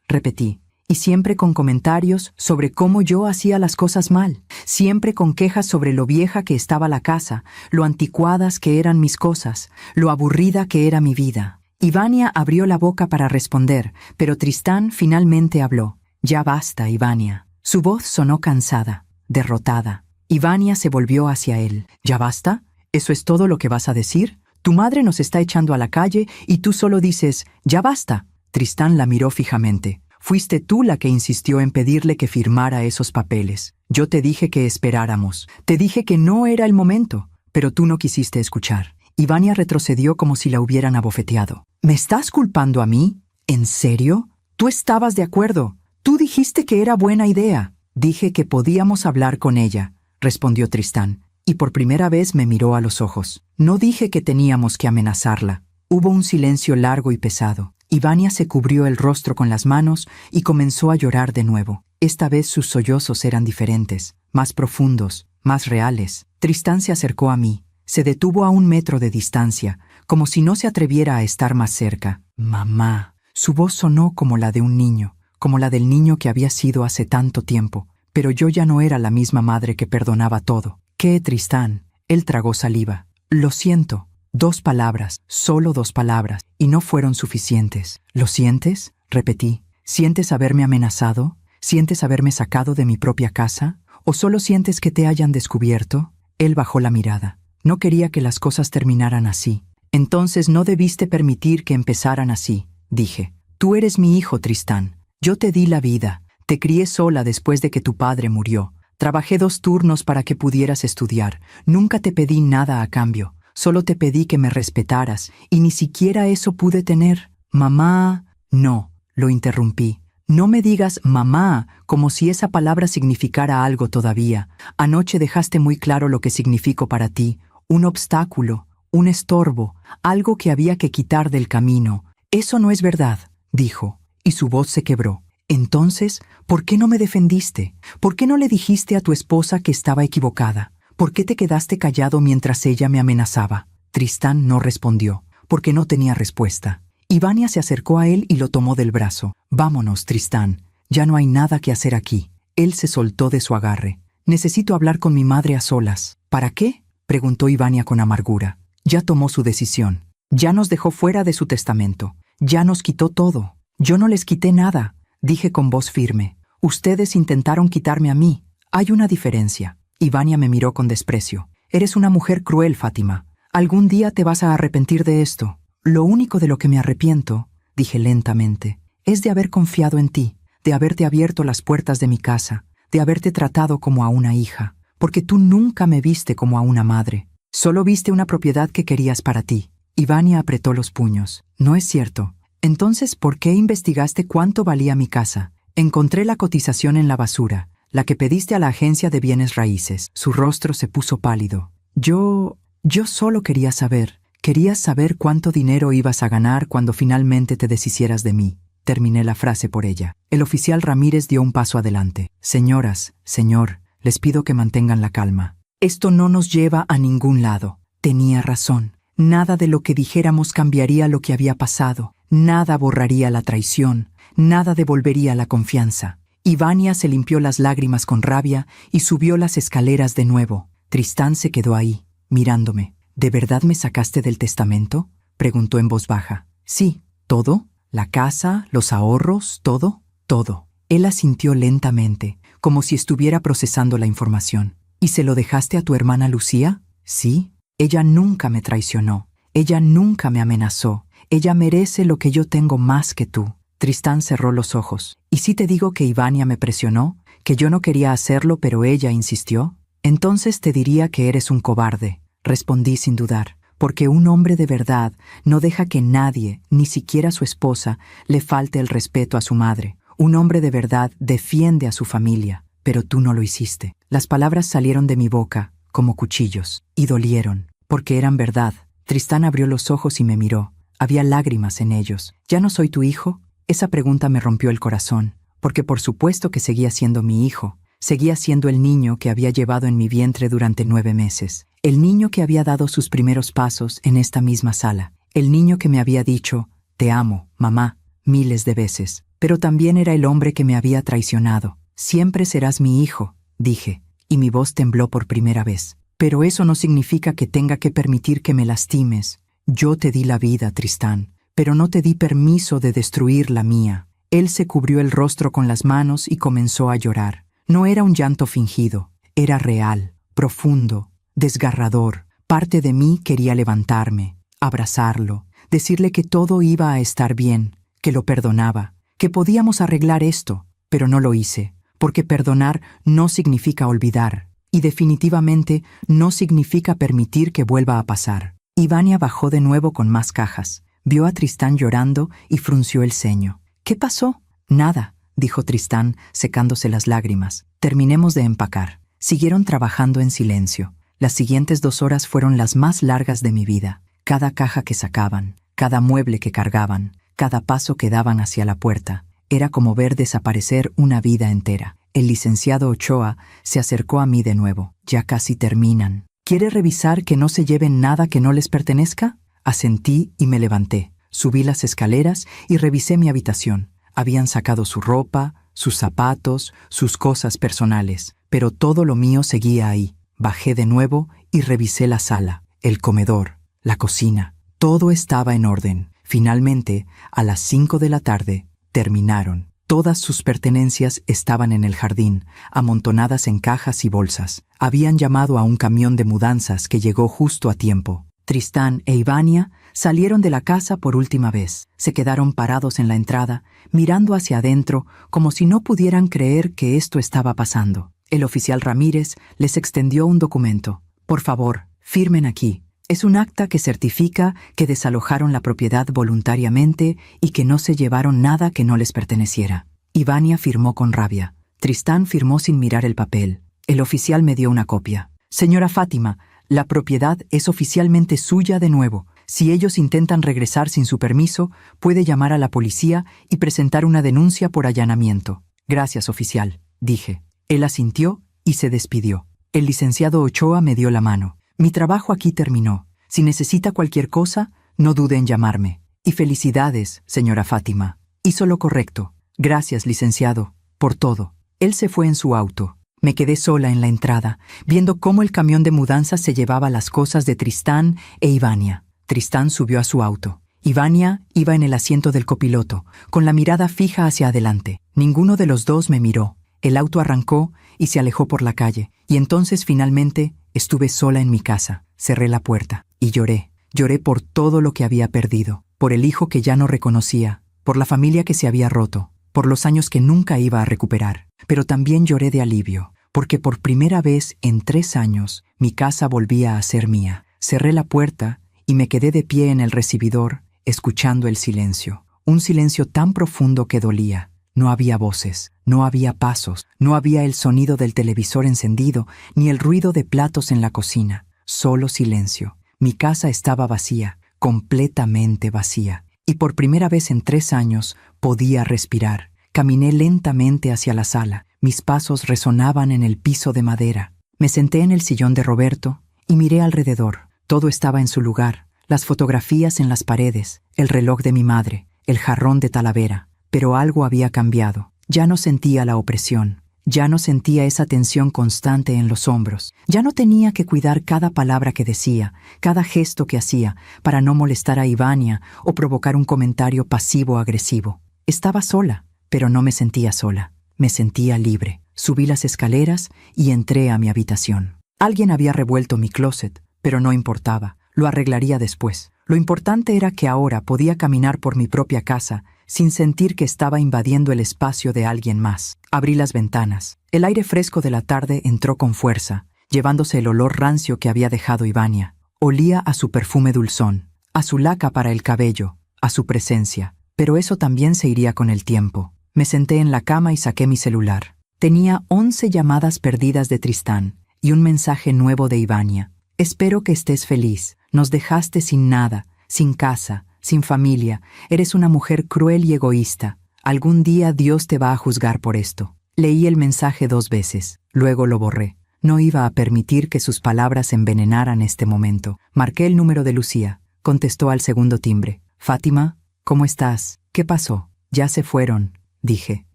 repetí. Y siempre con comentarios sobre cómo yo hacía las cosas mal, siempre con quejas sobre lo vieja que estaba la casa, lo anticuadas que eran mis cosas, lo aburrida que era mi vida. Ivania abrió la boca para responder, pero Tristán finalmente habló. Ya basta, Ivania. Su voz sonó cansada, derrotada. Ivania se volvió hacia él. ¿Ya basta? ¿Eso es todo lo que vas a decir? Tu madre nos está echando a la calle y tú solo dices, «Ya basta». Tristán la miró fijamente. Fuiste tú la que insistió en pedirle que firmara esos papeles. Yo te dije que esperáramos. Te dije que no era el momento, pero tú no quisiste escuchar. Ivania retrocedió como si la hubieran abofeteado. ¿Me estás culpando a mí? ¿En serio? Tú estabas de acuerdo. Tú dijiste que era buena idea. Dije que podíamos hablar con ella, respondió Tristán, y por primera vez me miró a los ojos. No dije que teníamos que amenazarla. Hubo un silencio largo y pesado. Ivania se cubrió el rostro con las manos y comenzó a llorar de nuevo. Esta vez sus sollozos eran diferentes, más profundos, más reales. Tristán se acercó a mí. Se detuvo a 1 metro de distancia, como si no se atreviera a estar más cerca. «Mamá». Su voz sonó como la de un niño, como la del niño que había sido hace tanto tiempo. Pero yo ya no era la misma madre que perdonaba todo. «¿Qué, Tristán?» Él tragó saliva. «Lo siento». 2 palabras, solo 2 palabras, y no fueron suficientes. ¿Lo sientes?, repetí. ¿Sientes haberme amenazado? ¿Sientes haberme sacado de mi propia casa? ¿O solo sientes que te hayan descubierto? Él bajó la mirada. No quería que las cosas terminaran así. Entonces no debiste permitir que empezaran así, dije. Tú eres mi hijo, Tristán. Yo te di la vida. Te crié sola después de que tu padre murió. Trabajé 2 turnos para que pudieras estudiar. Nunca te pedí nada a cambio. Solo te pedí que me respetaras, y ni siquiera eso pude tener. Mamá... No, lo interrumpí. No me digas mamá como si esa palabra significara algo todavía. Anoche dejaste muy claro lo que significó para ti. Un obstáculo, un estorbo, algo que había que quitar del camino. Eso no es verdad, dijo, y su voz se quebró. Entonces, ¿por qué no me defendiste? ¿Por qué no le dijiste a tu esposa que estaba equivocada? ¿Por qué te quedaste callado mientras ella me amenazaba? Tristán no respondió, porque no tenía respuesta. Ivania se acercó a él y lo tomó del brazo. «Vámonos, Tristán. Ya no hay nada que hacer aquí». Él se soltó de su agarre. «Necesito hablar con mi madre a solas». «¿Para qué?», preguntó Ivania con amargura. Ya tomó su decisión. Ya nos dejó fuera de su testamento. Ya nos quitó todo. Yo no les quité nada, dije con voz firme. Ustedes intentaron quitarme a mí. Hay una diferencia. Ivania me miró con desprecio. Eres una mujer cruel, Fátima. Algún día te vas a arrepentir de esto. Lo único de lo que me arrepiento, dije lentamente, es de haber confiado en ti, de haberte abierto las puertas de mi casa, de haberte tratado como a una hija, porque tú nunca me viste como a una madre. Solo viste una propiedad que querías para ti. Ivania apretó los puños. No es cierto. Entonces, ¿por qué investigaste cuánto valía mi casa? Encontré la cotización en la basura, la que pediste a la agencia de bienes raíces. Su rostro se puso pálido. Yo solo quería saber. Querías saber cuánto dinero ibas a ganar cuando finalmente te deshicieras de mí. Terminé la frase por ella. El oficial Ramírez dio un paso adelante. Señoras, señor, les pido que mantengan la calma. Esto no nos lleva a ningún lado. Tenía razón. Nada de lo que dijéramos cambiaría lo que había pasado. Nada borraría la traición. Nada devolvería la confianza. Ivania se limpió las lágrimas con rabia y subió las escaleras de nuevo. Tristán se quedó ahí, mirándome. ¿De verdad me sacaste del testamento?, preguntó en voz baja. Sí, ¿todo? ¿La casa, los ahorros, todo? Todo. Él asintió lentamente, como si estuviera procesando la información. ¿Y se lo dejaste a tu hermana Lucía? Sí. Ella nunca me traicionó. Ella nunca me amenazó. Ella merece lo que yo tengo más que tú. Tristán cerró los ojos. ¿Y si te digo que Ivania me presionó? ¿Que yo no quería hacerlo pero ella insistió? Entonces te diría que eres un cobarde. Respondí sin dudar. porque un hombre de verdad no deja que nadie, ni siquiera su esposa, le falte el respeto a su madre. Un hombre de verdad defiende a su familia, pero tú no lo hiciste. Las palabras salieron de mi boca como cuchillos, y dolieron, porque eran verdad. Tristán abrió los ojos y me miró. Había lágrimas en ellos. ¿Ya no soy tu hijo? Esa pregunta me rompió el corazón, porque por supuesto que seguía siendo mi hijo. Seguía siendo el niño que había llevado en mi vientre durante 9 meses. El niño que había dado sus primeros pasos en esta misma sala. El niño que me había dicho, «Te amo, mamá», miles de veces. Pero también era el hombre que me había traicionado. «Siempre serás mi hijo», dije, y mi voz tembló por primera vez. «Pero eso no significa que tenga que permitir que me lastimes. Yo te di la vida, Tristán, pero no te di permiso de destruir la mía». Él se cubrió el rostro con las manos y comenzó a llorar. No era un llanto fingido, era real, profundo, desgarrador. Parte de mí quería levantarme, abrazarlo, decirle que todo iba a estar bien, que lo perdonaba, que podíamos arreglar esto, pero no lo hice, porque perdonar no significa olvidar, y definitivamente no significa permitir que vuelva a pasar. Ivania bajó de nuevo con más cajas, vio a Tristán llorando y frunció el ceño. «¿Qué pasó?» «Nada», dijo Tristán, secándose las lágrimas. «Terminemos de empacar». Siguieron trabajando en silencio. Las siguientes 2 horas fueron las más largas de mi vida. Cada caja que sacaban, cada mueble que cargaban, cada paso que daban hacia la puerta, era como ver desaparecer una vida entera. El licenciado Ochoa se acercó a mí de nuevo. «Ya casi terminan. ¿Quiere revisar que no se lleven nada que no les pertenezca?» Asentí y me levanté. Subí las escaleras y revisé mi habitación. Habían sacado su ropa, sus zapatos, sus cosas personales, pero todo lo mío seguía ahí. Bajé de nuevo y revisé la sala, el comedor, la cocina. Todo estaba en orden. Finalmente, a las 5 de la tarde, terminaron. Todas sus pertenencias estaban en el jardín, amontonadas en cajas y bolsas. Habían llamado a un camión de mudanzas que llegó justo a tiempo. Tristán e Ivania salieron de la casa por última vez. Se quedaron parados en la entrada, mirando hacia adentro, como si no pudieran creer que esto estaba pasando. El oficial Ramírez les extendió un documento. «Por favor, firmen aquí. Es un acta que certifica que desalojaron la propiedad voluntariamente y que no se llevaron nada que no les perteneciera». Ivania firmó con rabia. Tristán firmó sin mirar el papel. El oficial me dio una copia. «Señora Fátima, la propiedad es oficialmente suya de nuevo. Si ellos intentan regresar sin su permiso, puede llamar a la policía y presentar una denuncia por allanamiento». «Gracias, oficial», dije. Él asintió y se despidió. El licenciado Ochoa me dio la mano. «Mi trabajo aquí terminó. Si necesita cualquier cosa, no dude en llamarme. Y felicidades, señora Fátima. Hizo lo correcto. Gracias, licenciado, por todo». Él se fue en su auto. Me quedé sola en la entrada, viendo cómo el camión de mudanzas se llevaba las cosas de Tristán e Ivania. Tristán subió a su auto. Ivania iba en el asiento del copiloto, con la mirada fija hacia adelante. Ninguno de los dos me miró. El auto arrancó y se alejó por la calle. Y entonces finalmente estuve sola en mi casa. Cerré la puerta y lloré. Lloré por todo lo que había perdido, por el hijo que ya no reconocía, por la familia que se había roto, por los años que nunca iba a recuperar. Pero también lloré de alivio, porque por primera vez en 3 años mi casa volvía a ser mía. Cerré la puerta y me quedé de pie en el recibidor, escuchando el silencio. Un silencio tan profundo que dolía. No había voces, no había pasos, no había el sonido del televisor encendido, ni el ruido de platos en la cocina. Solo silencio. Mi casa estaba vacía, completamente vacía. Y por primera vez en 3 años podía respirar. Caminé lentamente hacia la sala. Mis pasos resonaban en el piso de madera. Me senté en el sillón de Roberto y miré alrededor. Todo estaba en su lugar. Las fotografías en las paredes, el reloj de mi madre, el jarrón de Talavera. Pero algo había cambiado. Ya no sentía la opresión. Ya no sentía esa tensión constante en los hombros. Ya no tenía que cuidar cada palabra que decía, cada gesto que hacía, para no molestar a Ivania o provocar un comentario pasivo-agresivo. Estaba sola, pero no me sentía sola. Me sentía libre. Subí las escaleras y entré a mi habitación. Alguien había revuelto mi closet, pero no importaba. Lo arreglaría después. Lo importante era que ahora podía caminar por mi propia casa sin sentir que estaba invadiendo el espacio de alguien más. Abrí las ventanas. El aire fresco de la tarde entró con fuerza, llevándose el olor rancio que había dejado Ivania. Olía a su perfume dulzón, a su laca para el cabello, a su presencia. Pero eso también se iría con el tiempo. Me senté en la cama y saqué mi celular. Tenía 11 llamadas perdidas de Tristán y un mensaje nuevo de Ivania. Espero que estés feliz. Nos dejaste sin nada, sin casa, sin familia. Eres una mujer cruel y egoísta. Algún día Dios te va a juzgar por esto. Leí el mensaje 2 veces. Luego lo borré. No iba a permitir que sus palabras envenenaran este momento. Marqué el número de Lucía. Contestó al segundo timbre. Fátima, ¿cómo estás? ¿Qué pasó? Ya se fueron, dije,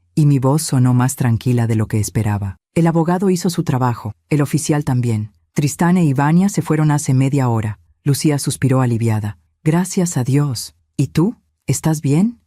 y mi voz sonó más tranquila de lo que esperaba. El abogado hizo su trabajo, el oficial también. Tristán e Ivania se fueron hace media hora. Lucía suspiró aliviada. Gracias a Dios. ¿Y tú? ¿Estás bien?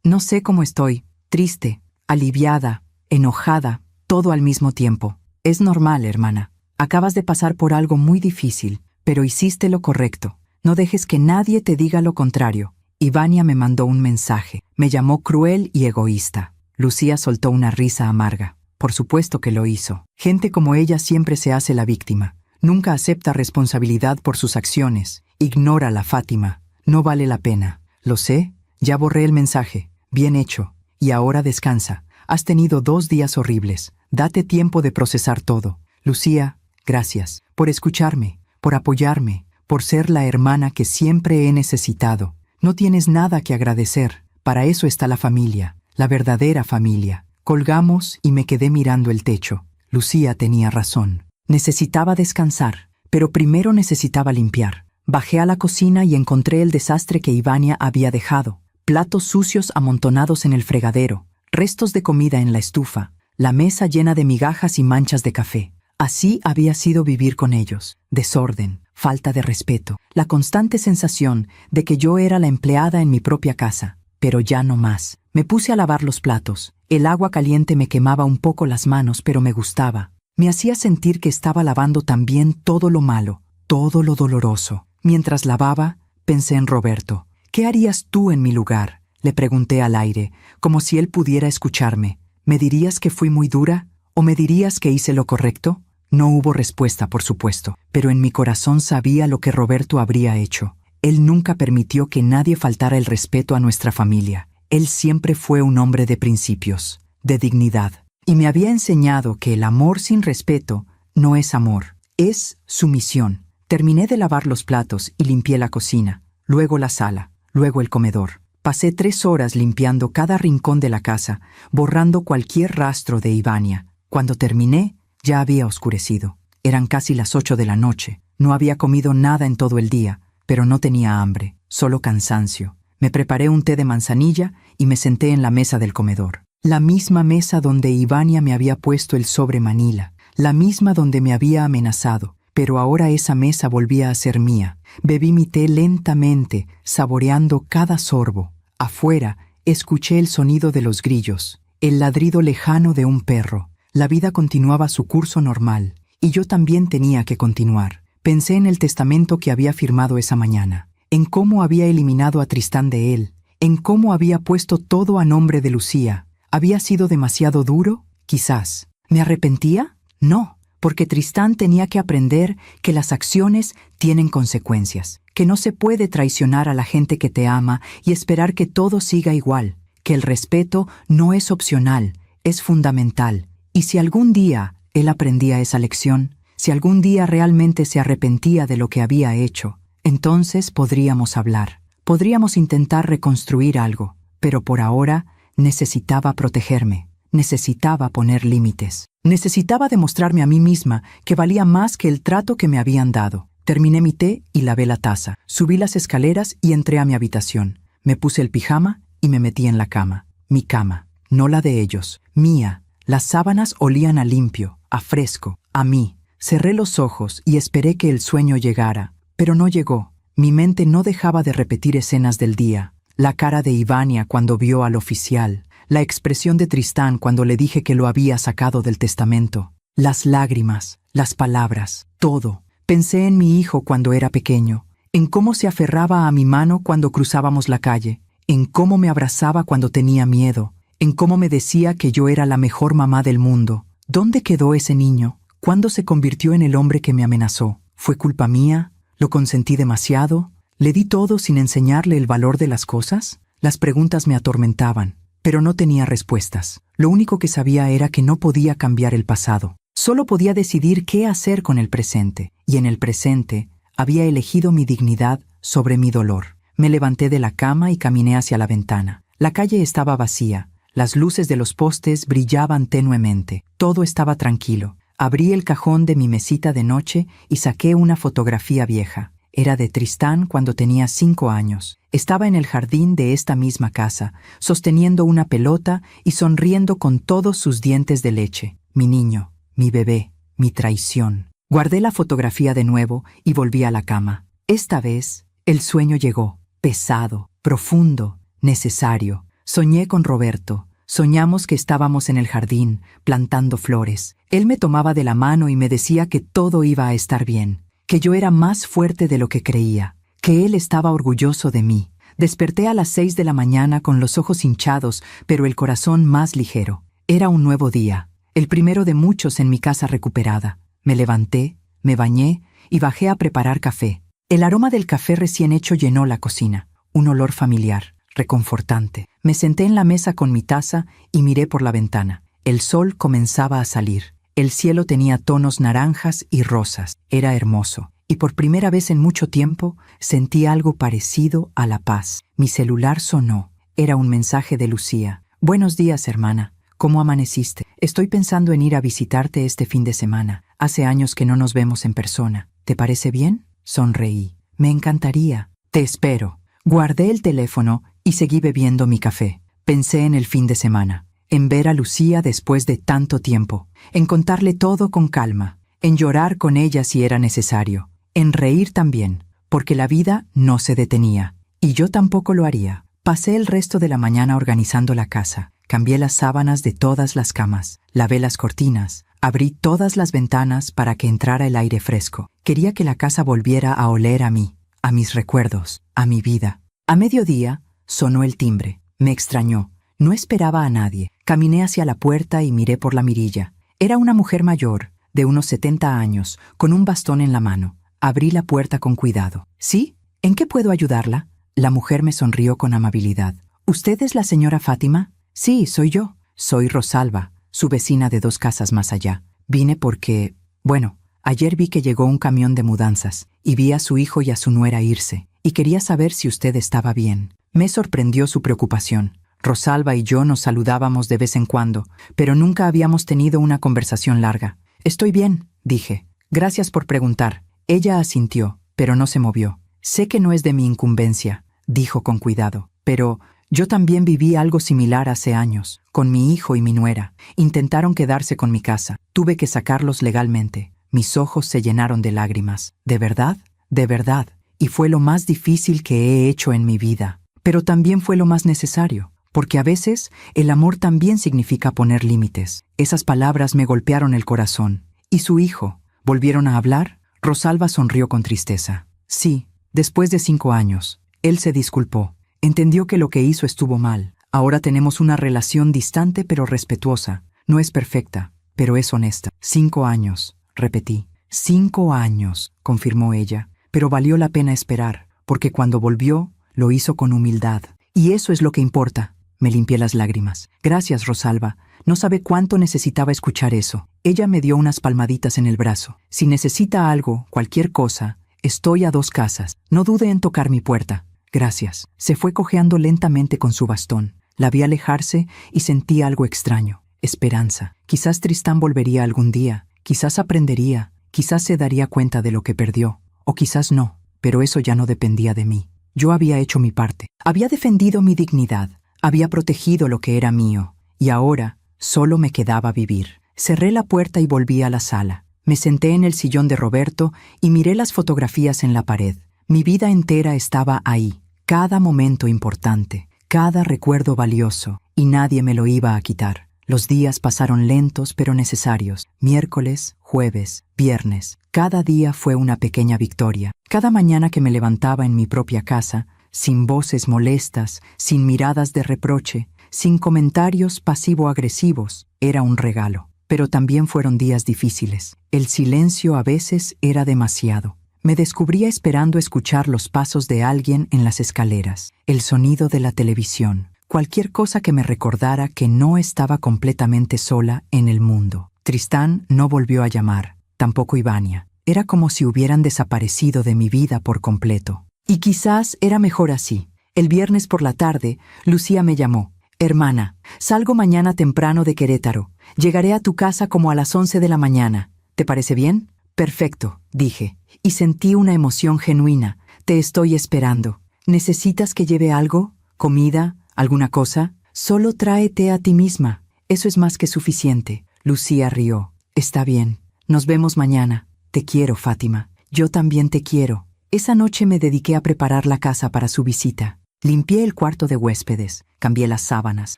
No sé cómo estoy. Triste, aliviada, enojada, todo al mismo tiempo. Es normal, hermana. Acabas de pasar por algo muy difícil, pero hiciste lo correcto. No dejes que nadie te diga lo contrario. Ivania me mandó un mensaje. Me llamó cruel y egoísta. Lucía soltó una risa amarga. Por supuesto que lo hizo. Gente como ella siempre se hace la víctima. Nunca acepta responsabilidad por sus acciones. Ignórala, Fátima. No vale la pena. Lo sé. Ya borré el mensaje. Bien hecho. Y ahora descansa. Has tenido 2 días horribles. Date tiempo de procesar todo. Lucía, gracias. Por escucharme. Por apoyarme. Por ser la hermana que siempre he necesitado. No tienes nada que agradecer. Para eso está la familia. La verdadera familia. Colgamos y me quedé mirando el techo. Lucía tenía razón. Necesitaba descansar, pero primero necesitaba limpiar. Bajé a la cocina y encontré el desastre que Ivania había dejado. Platos sucios amontonados en el fregadero, restos de comida en la estufa, la mesa llena de migajas y manchas de café. Así había sido vivir con ellos. Desorden, falta de respeto, la constante sensación de que yo era la empleada en mi propia casa. Pero ya no más. Me puse a lavar los platos. El agua caliente me quemaba un poco las manos, pero me gustaba. Me hacía sentir que estaba lavando también todo lo malo, todo lo doloroso. Mientras lavaba, pensé en Roberto. ¿Qué harías tú en mi lugar? Le pregunté al aire, como si él pudiera escucharme. ¿Me dirías que fui muy dura? ¿O me dirías que hice lo correcto? No hubo respuesta, por supuesto, pero en mi corazón sabía lo que Roberto habría hecho. Él nunca permitió que nadie faltara el respeto a nuestra familia. Él siempre fue un hombre de principios, de dignidad. Y me había enseñado que el amor sin respeto no es amor, es sumisión. Terminé de lavar los platos y limpié la cocina, luego la sala, luego el comedor. Pasé 3 horas limpiando cada rincón de la casa, borrando cualquier rastro de Ivania. Cuando terminé, ya había oscurecido. Eran casi las 8 de la noche. No había comido nada en todo el día, pero no tenía hambre, solo cansancio. Me preparé un té de manzanilla y me senté en la mesa del comedor. La misma mesa donde Ivania me había puesto el sobre Manila, la misma donde me había amenazado, pero ahora esa mesa volvía a ser mía. Bebí mi té lentamente, saboreando cada sorbo. Afuera, escuché el sonido de los grillos, el ladrido lejano de un perro. La vida continuaba su curso normal, y yo también tenía que continuar. Pensé en el testamento que había firmado esa mañana, en cómo había eliminado a Tristán de él, en cómo había puesto todo a nombre de Lucía. ¿Había sido demasiado duro? Quizás. ¿Me arrepentía? No, porque Tristán tenía que aprender que las acciones tienen consecuencias, que no se puede traicionar a la gente que te ama y esperar que todo siga igual, que el respeto no es opcional, es fundamental. Y si algún día él aprendía esa lección, si algún día realmente se arrepentía de lo que había hecho, entonces podríamos hablar, podríamos intentar reconstruir algo, pero por ahora necesitaba protegerme, necesitaba poner límites, necesitaba demostrarme a mí misma que valía más que el trato que me habían dado. Terminé mi té y lavé la taza, subí las escaleras y entré a mi habitación. Me puse el pijama y me metí en la cama. Mi cama, no la de ellos, mía. Las sábanas olían a limpio, a fresco, a mí. Cerré los ojos y esperé que el sueño llegara, pero no llegó. Mi mente no dejaba de repetir escenas del día. La cara de Ivania cuando vio al oficial, la expresión de Tristán cuando le dije que lo había sacado del testamento, las lágrimas, las palabras, todo. Pensé en mi hijo cuando era pequeño, en cómo se aferraba a mi mano cuando cruzábamos la calle, en cómo me abrazaba cuando tenía miedo, en cómo me decía que yo era la mejor mamá del mundo. ¿Dónde quedó ese niño? ¿Cuándo se convirtió en el hombre que me amenazó? ¿Fue culpa mía? ¿Lo consentí demasiado? ¿Le di todo sin enseñarle el valor de las cosas? Las preguntas me atormentaban, pero no tenía respuestas. Lo único que sabía era que no podía cambiar el pasado. Solo podía decidir qué hacer con el presente, y en el presente había elegido mi dignidad sobre mi dolor. Me levanté de la cama y caminé hacia la ventana. La calle estaba vacía. Las luces de los postes brillaban tenuemente. Todo estaba tranquilo. Abrí el cajón de mi mesita de noche y saqué una fotografía vieja. Era de Tristán cuando tenía 5 años. Estaba en el jardín de esta misma casa, sosteniendo una pelota y sonriendo con todos sus dientes de leche. Mi niño, mi bebé, mi traición. Guardé la fotografía de nuevo y volví a la cama. Esta vez, el sueño llegó, pesado, profundo, necesario. Soñé con Roberto. Soñamos que estábamos en el jardín, plantando flores. Él me tomaba de la mano y me decía que todo iba a estar bien, que yo era más fuerte de lo que creía, que él estaba orgulloso de mí. Desperté a las 6 de la mañana con los ojos hinchados, pero el corazón más ligero. Era un nuevo día, el primero de muchos en mi casa recuperada. Me levanté, me bañé y bajé a preparar café. El aroma del café recién hecho llenó la cocina, un olor familiar, reconfortante. Me senté en la mesa con mi taza y miré por la ventana. El sol comenzaba a salir. El cielo tenía tonos naranjas y rosas. Era hermoso. Y por primera vez en mucho tiempo sentí algo parecido a la paz. Mi celular sonó. Era un mensaje de Lucía. Buenos días, hermana. ¿Cómo amaneciste? Estoy pensando en ir a visitarte este fin de semana. Hace años que no nos vemos en persona. ¿Te parece bien? Sonreí. Me encantaría. Te espero. Guardé el teléfono y seguí bebiendo mi café. Pensé en el fin de semana, en ver a Lucía después de tanto tiempo, en contarle todo con calma, en llorar con ella si era necesario, en reír también, porque la vida no se detenía, y yo tampoco lo haría. Pasé el resto de la mañana organizando la casa, cambié las sábanas de todas las camas, lavé las cortinas, abrí todas las ventanas para que entrara el aire fresco. Quería que la casa volviera a oler a mí, a mis recuerdos, a mi vida. A mediodía, sonó el timbre. Me extrañó. No esperaba a nadie. Caminé hacia la puerta y miré por la mirilla. Era una mujer mayor, de unos 70 años, con un bastón en la mano. Abrí la puerta con cuidado. ¿Sí? ¿En qué puedo ayudarla? La mujer me sonrió con amabilidad. ¿Usted es la señora Fátima? Sí, soy yo. Soy Rosalba, su vecina de 2 casas más allá. Vine porque... Bueno, ayer vi que llegó un camión de mudanzas y vi a su hijo y a su nuera irse, y quería saber si usted estaba bien. Me sorprendió su preocupación. Rosalba y yo nos saludábamos de vez en cuando, pero nunca habíamos tenido una conversación larga. Estoy bien, dije. Gracias por preguntar. Ella asintió, pero no se movió. Sé que no es de mi incumbencia, dijo con cuidado, pero yo también viví algo similar hace años, con mi hijo y mi nuera. Intentaron quedarse con mi casa. Tuve que sacarlos legalmente. Mis ojos se llenaron de lágrimas. ¿De verdad? De verdad. Y fue lo más difícil que he hecho en mi vida. Pero también fue lo más necesario, porque a veces el amor también significa poner límites. Esas palabras me golpearon el corazón. ¿Y su hijo? ¿Volvieron a hablar? Rosalba sonrió con tristeza. Sí, después de 5 años. Él se disculpó. Entendió que lo que hizo estuvo mal. Ahora tenemos una relación distante pero respetuosa. No es perfecta, pero es honesta. 5 años, repetí. 5 años, confirmó ella. Pero valió la pena esperar, porque cuando volvió, lo hizo con humildad. Y eso es lo que importa. Me limpié las lágrimas. Gracias, Rosalba. No sabe cuánto necesitaba escuchar eso. Ella me dio unas palmaditas en el brazo. Si necesita algo, cualquier cosa, estoy a 2 casas. No dude en tocar mi puerta. Gracias. Se fue cojeando lentamente con su bastón. La vi alejarse y sentí algo extraño. Esperanza. Quizás Tristán volvería algún día. Quizás aprendería. Quizás se daría cuenta de lo que perdió. O quizás no. Pero eso ya no dependía de mí. Yo había hecho mi parte. Había defendido mi dignidad. Había protegido lo que era mío. Y ahora solo me quedaba vivir. Cerré la puerta y volví a la sala. Me senté en el sillón de Roberto y miré las fotografías en la pared. Mi vida entera estaba ahí. Cada momento importante. Cada recuerdo valioso. Y nadie me lo iba a quitar. Los días pasaron lentos pero necesarios. Miércoles, jueves, viernes. Cada día fue una pequeña victoria. Cada mañana que me levantaba en mi propia casa, sin voces molestas, sin miradas de reproche, sin comentarios pasivo-agresivos, era un regalo. Pero también fueron días difíciles. El silencio a veces era demasiado. Me descubría esperando escuchar los pasos de alguien en las escaleras, el sonido de la televisión, cualquier cosa que me recordara que no estaba completamente sola en el mundo. Tristán no volvió a llamar, tampoco Ivania. Era como si hubieran desaparecido de mi vida por completo. Y quizás era mejor así. El viernes por la tarde, Lucía me llamó. «Hermana, salgo mañana temprano de Querétaro. Llegaré a tu casa como a las 11 de la mañana. ¿Te parece bien?» «Perfecto», dije, y sentí una emoción genuina. «Te estoy esperando. ¿Necesitas que lleve algo? ¿Comida? ¿Alguna cosa? Solo tráete a ti misma. Eso es más que suficiente». Lucía rió. «Está bien. Nos vemos mañana. Te quiero, Fátima. Yo también te quiero». Esa noche me dediqué a preparar la casa para su visita. Limpié el cuarto de huéspedes, cambié las sábanas,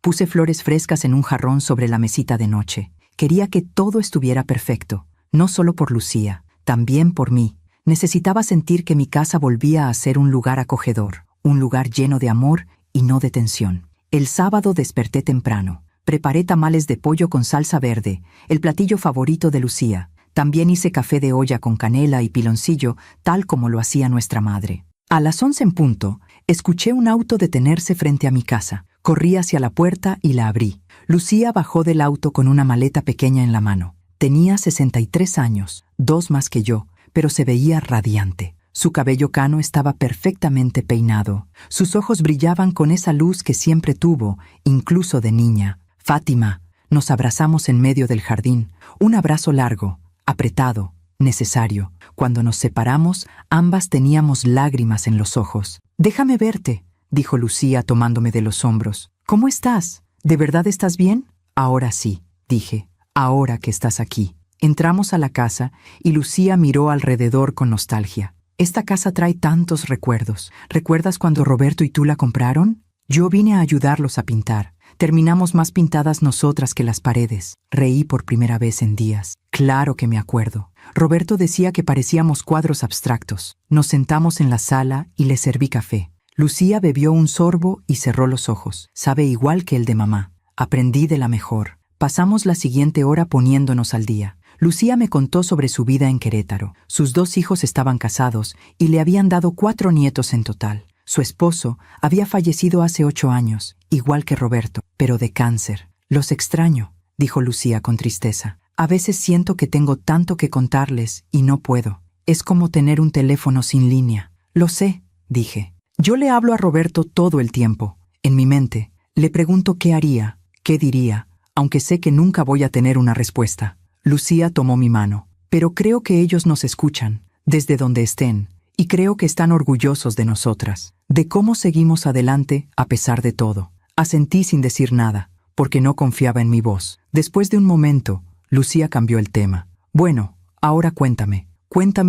puse flores frescas en un jarrón sobre la mesita de noche. Quería que todo estuviera perfecto, no solo por Lucía, también por mí. Necesitaba sentir que mi casa volvía a ser un lugar acogedor, un lugar lleno de amor y no de tensión. El sábado desperté temprano. Preparé tamales de pollo con salsa verde, el platillo favorito de Lucía. También hice café de olla con canela y piloncillo, tal como lo hacía nuestra madre. A las 11 en punto, escuché un auto detenerse frente a mi casa. Corrí hacia la puerta y la abrí. Lucía bajó del auto con una maleta pequeña en la mano. Tenía 63 años, 2 más que yo, pero se veía radiante. Su cabello cano estaba perfectamente peinado. Sus ojos brillaban con esa luz que siempre tuvo, incluso de niña. «Fátima». Nos abrazamos en medio del jardín. Un abrazo largo, apretado, necesario. Cuando nos separamos, ambas teníamos lágrimas en los ojos. «Déjame verte», dijo Lucía tomándome de los hombros. «¿Cómo estás? ¿De verdad estás bien?» «Ahora sí», dije, «ahora que estás aquí». Entramos a la casa y Lucía miró alrededor con nostalgia. «Esta casa trae tantos recuerdos. ¿Recuerdas cuando Roberto y tú la compraron? Yo vine a ayudarlos a pintar. Terminamos más pintadas nosotras que las paredes». Reí por primera vez en días. Claro que me acuerdo. Roberto decía que parecíamos cuadros abstractos. Nos sentamos en la sala y le serví café. Lucía bebió un sorbo y cerró los ojos. Sabe igual que el de mamá. Aprendí de la mejor. Pasamos la siguiente hora poniéndonos al día. Lucía me contó sobre su vida en Querétaro. Sus 2 hijos estaban casados y le habían dado 4 nietos en total. Su esposo había fallecido hace 8 años, igual que Roberto, pero de cáncer. «Los extraño», dijo Lucía con tristeza. «A veces siento que tengo tanto que contarles y no puedo. Es como tener un teléfono sin línea». «Lo sé», dije. «Yo le hablo a Roberto todo el tiempo. En mi mente, le pregunto qué haría, qué diría, aunque sé que nunca voy a tener una respuesta». Lucía tomó mi mano. «Pero creo que ellos nos escuchan, desde donde estén, y creo que están orgullosos de nosotras, de cómo seguimos adelante a pesar de todo». Asentí sin decir nada, porque no confiaba en mi voz. Después de un momento, Lucía cambió el tema. «Bueno, ahora cuéntame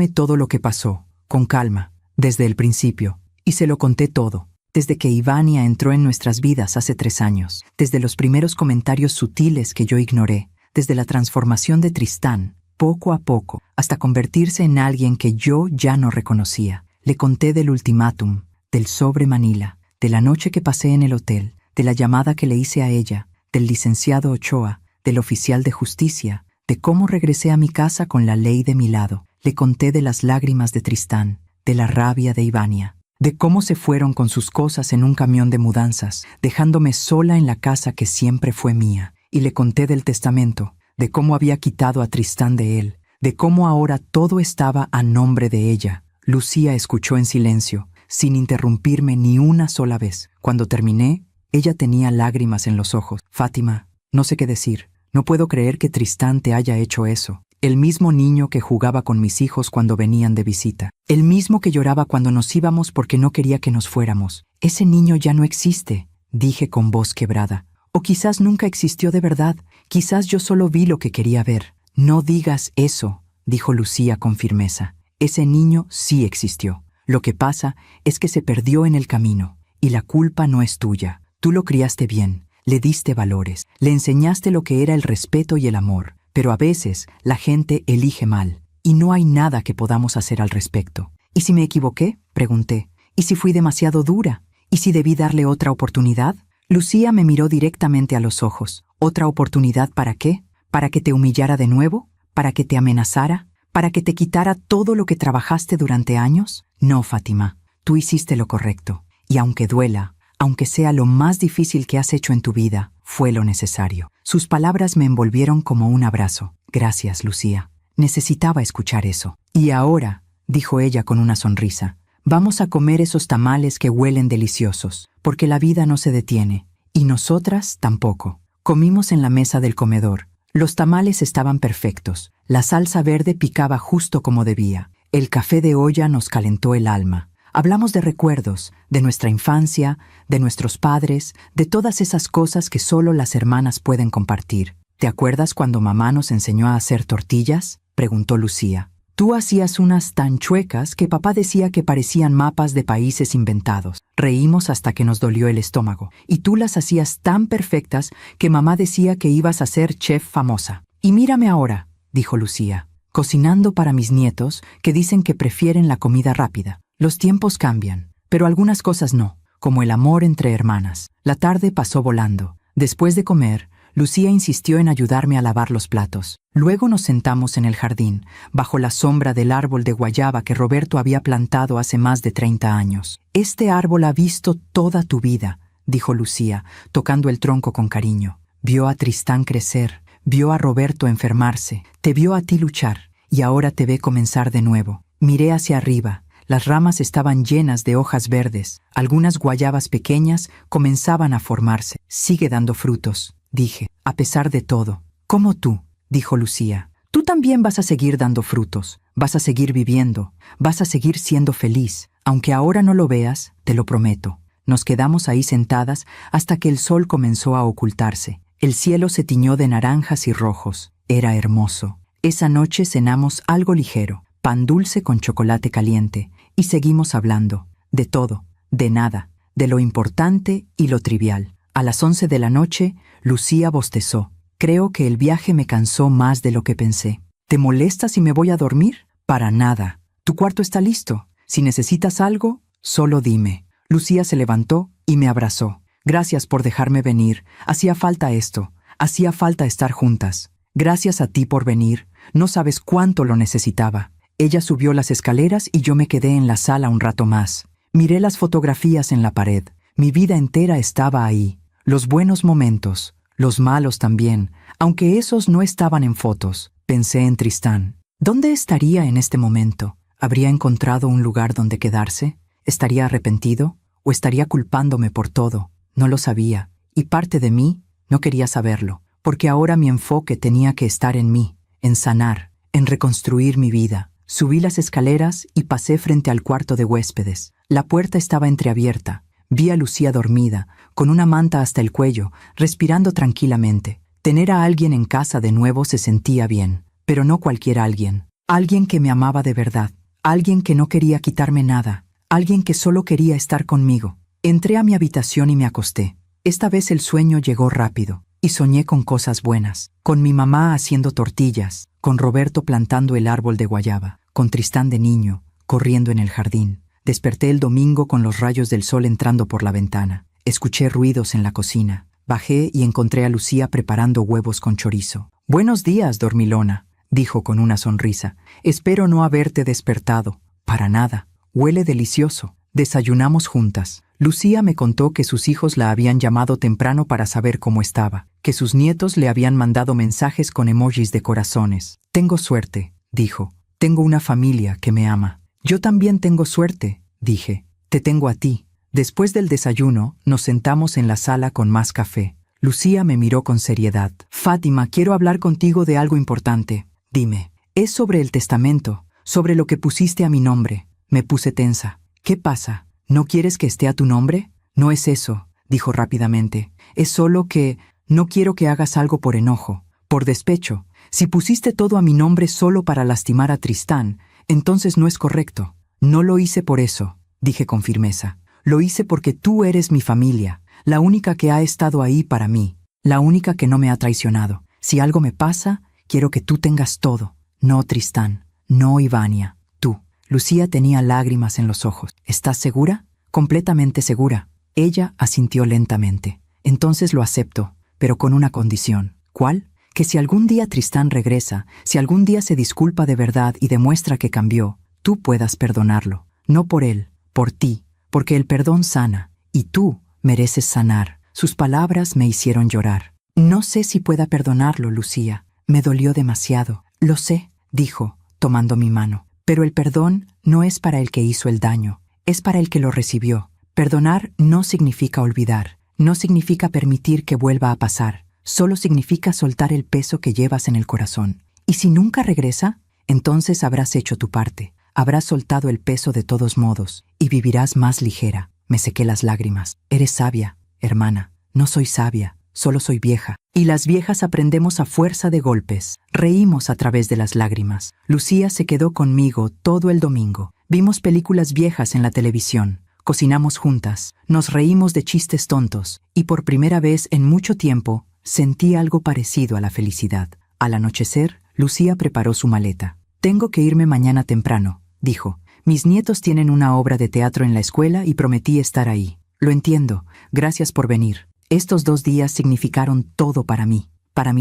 todo lo que pasó, con calma, desde el principio». Y se lo conté todo, desde que Ivania entró en nuestras vidas hace 3 años, desde los primeros comentarios sutiles que yo ignoré, desde la transformación de Tristán, poco a poco, hasta convertirse en alguien que yo ya no reconocía. Le conté del ultimátum, del sobre Manila, de la noche que pasé en el hotel, de la llamada que le hice a ella, del licenciado Ochoa, del oficial de justicia, de cómo regresé a mi casa con la ley de mi lado. Le conté de las lágrimas de Tristán, de la rabia de Ivania, de cómo se fueron con sus cosas en un camión de mudanzas, dejándome sola en la casa que siempre fue mía. Y le conté del testamento, de cómo había quitado a Tristán de él, de cómo ahora todo estaba a nombre de ella. Lucía escuchó en silencio, sin interrumpirme ni una sola vez. Cuando terminé, ella tenía lágrimas en los ojos. «Fátima, no sé qué decir. No puedo creer que Tristán te haya hecho eso. El mismo niño que jugaba con mis hijos cuando venían de visita. El mismo que lloraba cuando nos íbamos porque no quería que nos fuéramos. Ese niño ya no existe», dije con voz quebrada. «O quizás nunca existió de verdad. Quizás yo solo vi lo que quería ver». «No digas eso», dijo Lucía con firmeza. «Ese niño sí existió. Lo que pasa es que se perdió en el camino. Y la culpa no es tuya. Tú lo criaste bien, le diste valores, le enseñaste lo que era el respeto y el amor. Pero a veces la gente elige mal, y no hay nada que podamos hacer al respecto». «¿Y si me equivoqué?», pregunté. «¿Y si fui demasiado dura? ¿Y si debí darle otra oportunidad?». Lucía me miró directamente a los ojos. «¿Otra oportunidad para qué? ¿Para que te humillara de nuevo? ¿Para que te amenazara? ¿Para que te quitara todo lo que trabajaste durante años? No, Fátima, tú hiciste lo correcto. Y aunque duela, aunque sea lo más difícil que has hecho en tu vida, fue lo necesario. Sus palabras me envolvieron como un abrazo. Gracias, Lucía. Necesitaba escuchar eso. Y ahora, dijo ella con una sonrisa, vamos a comer esos tamales que huelen deliciosos, porque la vida no se detiene, y nosotras tampoco. Comimos en la mesa del comedor. Los tamales estaban perfectos. La salsa verde picaba justo como debía. El café de olla nos calentó el alma. Hablamos de recuerdos, de nuestra infancia, de nuestros padres, de todas esas cosas que solo las hermanas pueden compartir. ¿Te acuerdas cuando mamá nos enseñó a hacer tortillas?, preguntó Lucía. Tú hacías unas tan chuecas que papá decía que parecían mapas de países inventados. Reímos hasta que nos dolió el estómago. Y tú las hacías tan perfectas que mamá decía que ibas a ser chef famosa. Y mírame ahora, dijo Lucía, cocinando para mis nietos que dicen que prefieren la comida rápida. Los tiempos cambian, pero algunas cosas no, como el amor entre hermanas. La tarde pasó volando. Después de comer, Lucía insistió en ayudarme a lavar los platos. Luego nos sentamos en el jardín, bajo la sombra del árbol de guayaba que Roberto había plantado hace más de 30 años. Este árbol ha visto toda tu vida, dijo Lucía, tocando el tronco con cariño. Vio a Tristán crecer, vio a Roberto enfermarse, te vio a ti luchar, y ahora te ve comenzar de nuevo. Miré hacia arriba. Las ramas estaban llenas de hojas verdes. Algunas guayabas pequeñas comenzaban a formarse. Sigue dando frutos, dije, a pesar de todo. Como tú, dijo Lucía. Tú también vas a seguir dando frutos. Vas a seguir viviendo. Vas a seguir siendo feliz. Aunque ahora no lo veas, te lo prometo. Nos quedamos ahí sentadas hasta que el sol comenzó a ocultarse. El cielo se tiñó de naranjas y rojos. Era hermoso. Esa noche cenamos algo ligero, pan dulce con chocolate caliente, y seguimos hablando, de todo, de nada, de lo importante y lo trivial. A las 11 de la noche, Lucía bostezó. Creo que el viaje me cansó más de lo que pensé. ¿Te molesta si me voy a dormir? Para nada. Tu cuarto está listo. Si necesitas algo, solo dime. Lucía se levantó y me abrazó. Gracias por dejarme venir. Hacía falta esto. Hacía falta estar juntas. Gracias a ti por venir. No sabes cuánto lo necesitaba. Ella subió las escaleras y yo me quedé en la sala un rato más. Miré las fotografías en la pared. Mi vida entera estaba ahí. Los buenos momentos, los malos también, aunque esos no estaban en fotos. Pensé en Tristán. ¿Dónde estaría en este momento? ¿Habría encontrado un lugar donde quedarse? ¿Estaría arrepentido? ¿O estaría culpándome por todo? No lo sabía, y parte de mí no quería saberlo, porque ahora mi enfoque tenía que estar en mí, en sanar, en reconstruir mi vida. Subí las escaleras y pasé frente al cuarto de huéspedes. La puerta estaba entreabierta. Vi a Lucía dormida, con una manta hasta el cuello, respirando tranquilamente. Tener a alguien en casa de nuevo se sentía bien, pero no cualquier alguien. Alguien que me amaba de verdad, alguien que no quería quitarme nada, alguien que solo quería estar conmigo. Entré a mi habitación y me acosté. Esta vez el sueño llegó rápido, y soñé con cosas buenas, con mi mamá haciendo tortillas, con Roberto plantando el árbol de guayaba, con Tristán de niño, corriendo en el jardín. Desperté el domingo con los rayos del sol entrando por la ventana. Escuché ruidos en la cocina. Bajé y encontré a Lucía preparando huevos con chorizo. «Buenos días, dormilona», dijo con una sonrisa. «Espero no haberte despertado». «Para nada. Huele delicioso». Desayunamos juntas. Lucía me contó que sus hijos la habían llamado temprano para saber cómo estaba, que sus nietos le habían mandado mensajes con emojis de corazones. «Tengo suerte», dijo. «Tengo una familia que me ama». «Yo también tengo suerte», dije. «Te tengo a ti». Después del desayuno, nos sentamos en la sala con más café. Lucía me miró con seriedad. «Fátima, quiero hablar contigo de algo importante». «Dime». «Es sobre el testamento, sobre lo que pusiste a mi nombre». Me puse tensa. «¿Qué pasa? ¿No quieres que esté a tu nombre?» «No es eso», dijo rápidamente. «Es solo que no quiero que hagas algo por enojo, por despecho. Si pusiste todo a mi nombre solo para lastimar a Tristán, entonces no es correcto». «No lo hice por eso», dije con firmeza. «Lo hice porque tú eres mi familia, la única que ha estado ahí para mí, la única que no me ha traicionado. Si algo me pasa, quiero que tú tengas todo. No Tristán, no Ivania, tú». Lucía tenía lágrimas en los ojos. «¿Estás segura?» «Completamente segura». Ella asintió lentamente. «Entonces lo acepto, pero con una condición». «¿Cuál?» que si algún día Tristán regresa, si algún día se disculpa de verdad y demuestra que cambió, tú puedas perdonarlo. No por él, por ti, porque el perdón sana, y tú mereces sanar. Sus palabras me hicieron llorar. No sé si pueda perdonarlo, Lucía. Me dolió demasiado. Lo sé, dijo, tomando mi mano. Pero el perdón no es para el que hizo el daño, es para el que lo recibió. Perdonar no significa olvidar, no significa permitir que vuelva a pasar, solo significa soltar el peso que llevas en el corazón. Y si nunca regresa, entonces habrás hecho tu parte, habrás soltado el peso de todos modos y vivirás más ligera. Me sequé las lágrimas. Eres sabia, hermana. No soy sabia, solo soy vieja. Y las viejas aprendemos a fuerza de golpes. Reímos a través de las lágrimas. Lucía se quedó conmigo todo el domingo. Vimos películas viejas en la televisión. Cocinamos juntas. Nos reímos de chistes tontos. Y por primera vez en mucho tiempo, sentí algo parecido a la felicidad. Al anochecer, Lucía preparó su maleta. Tengo que irme mañana temprano, dijo. Mis nietos tienen una obra de teatro en la escuela y prometí estar ahí. Lo entiendo. Gracias por venir. Estos 2 días significaron todo para mí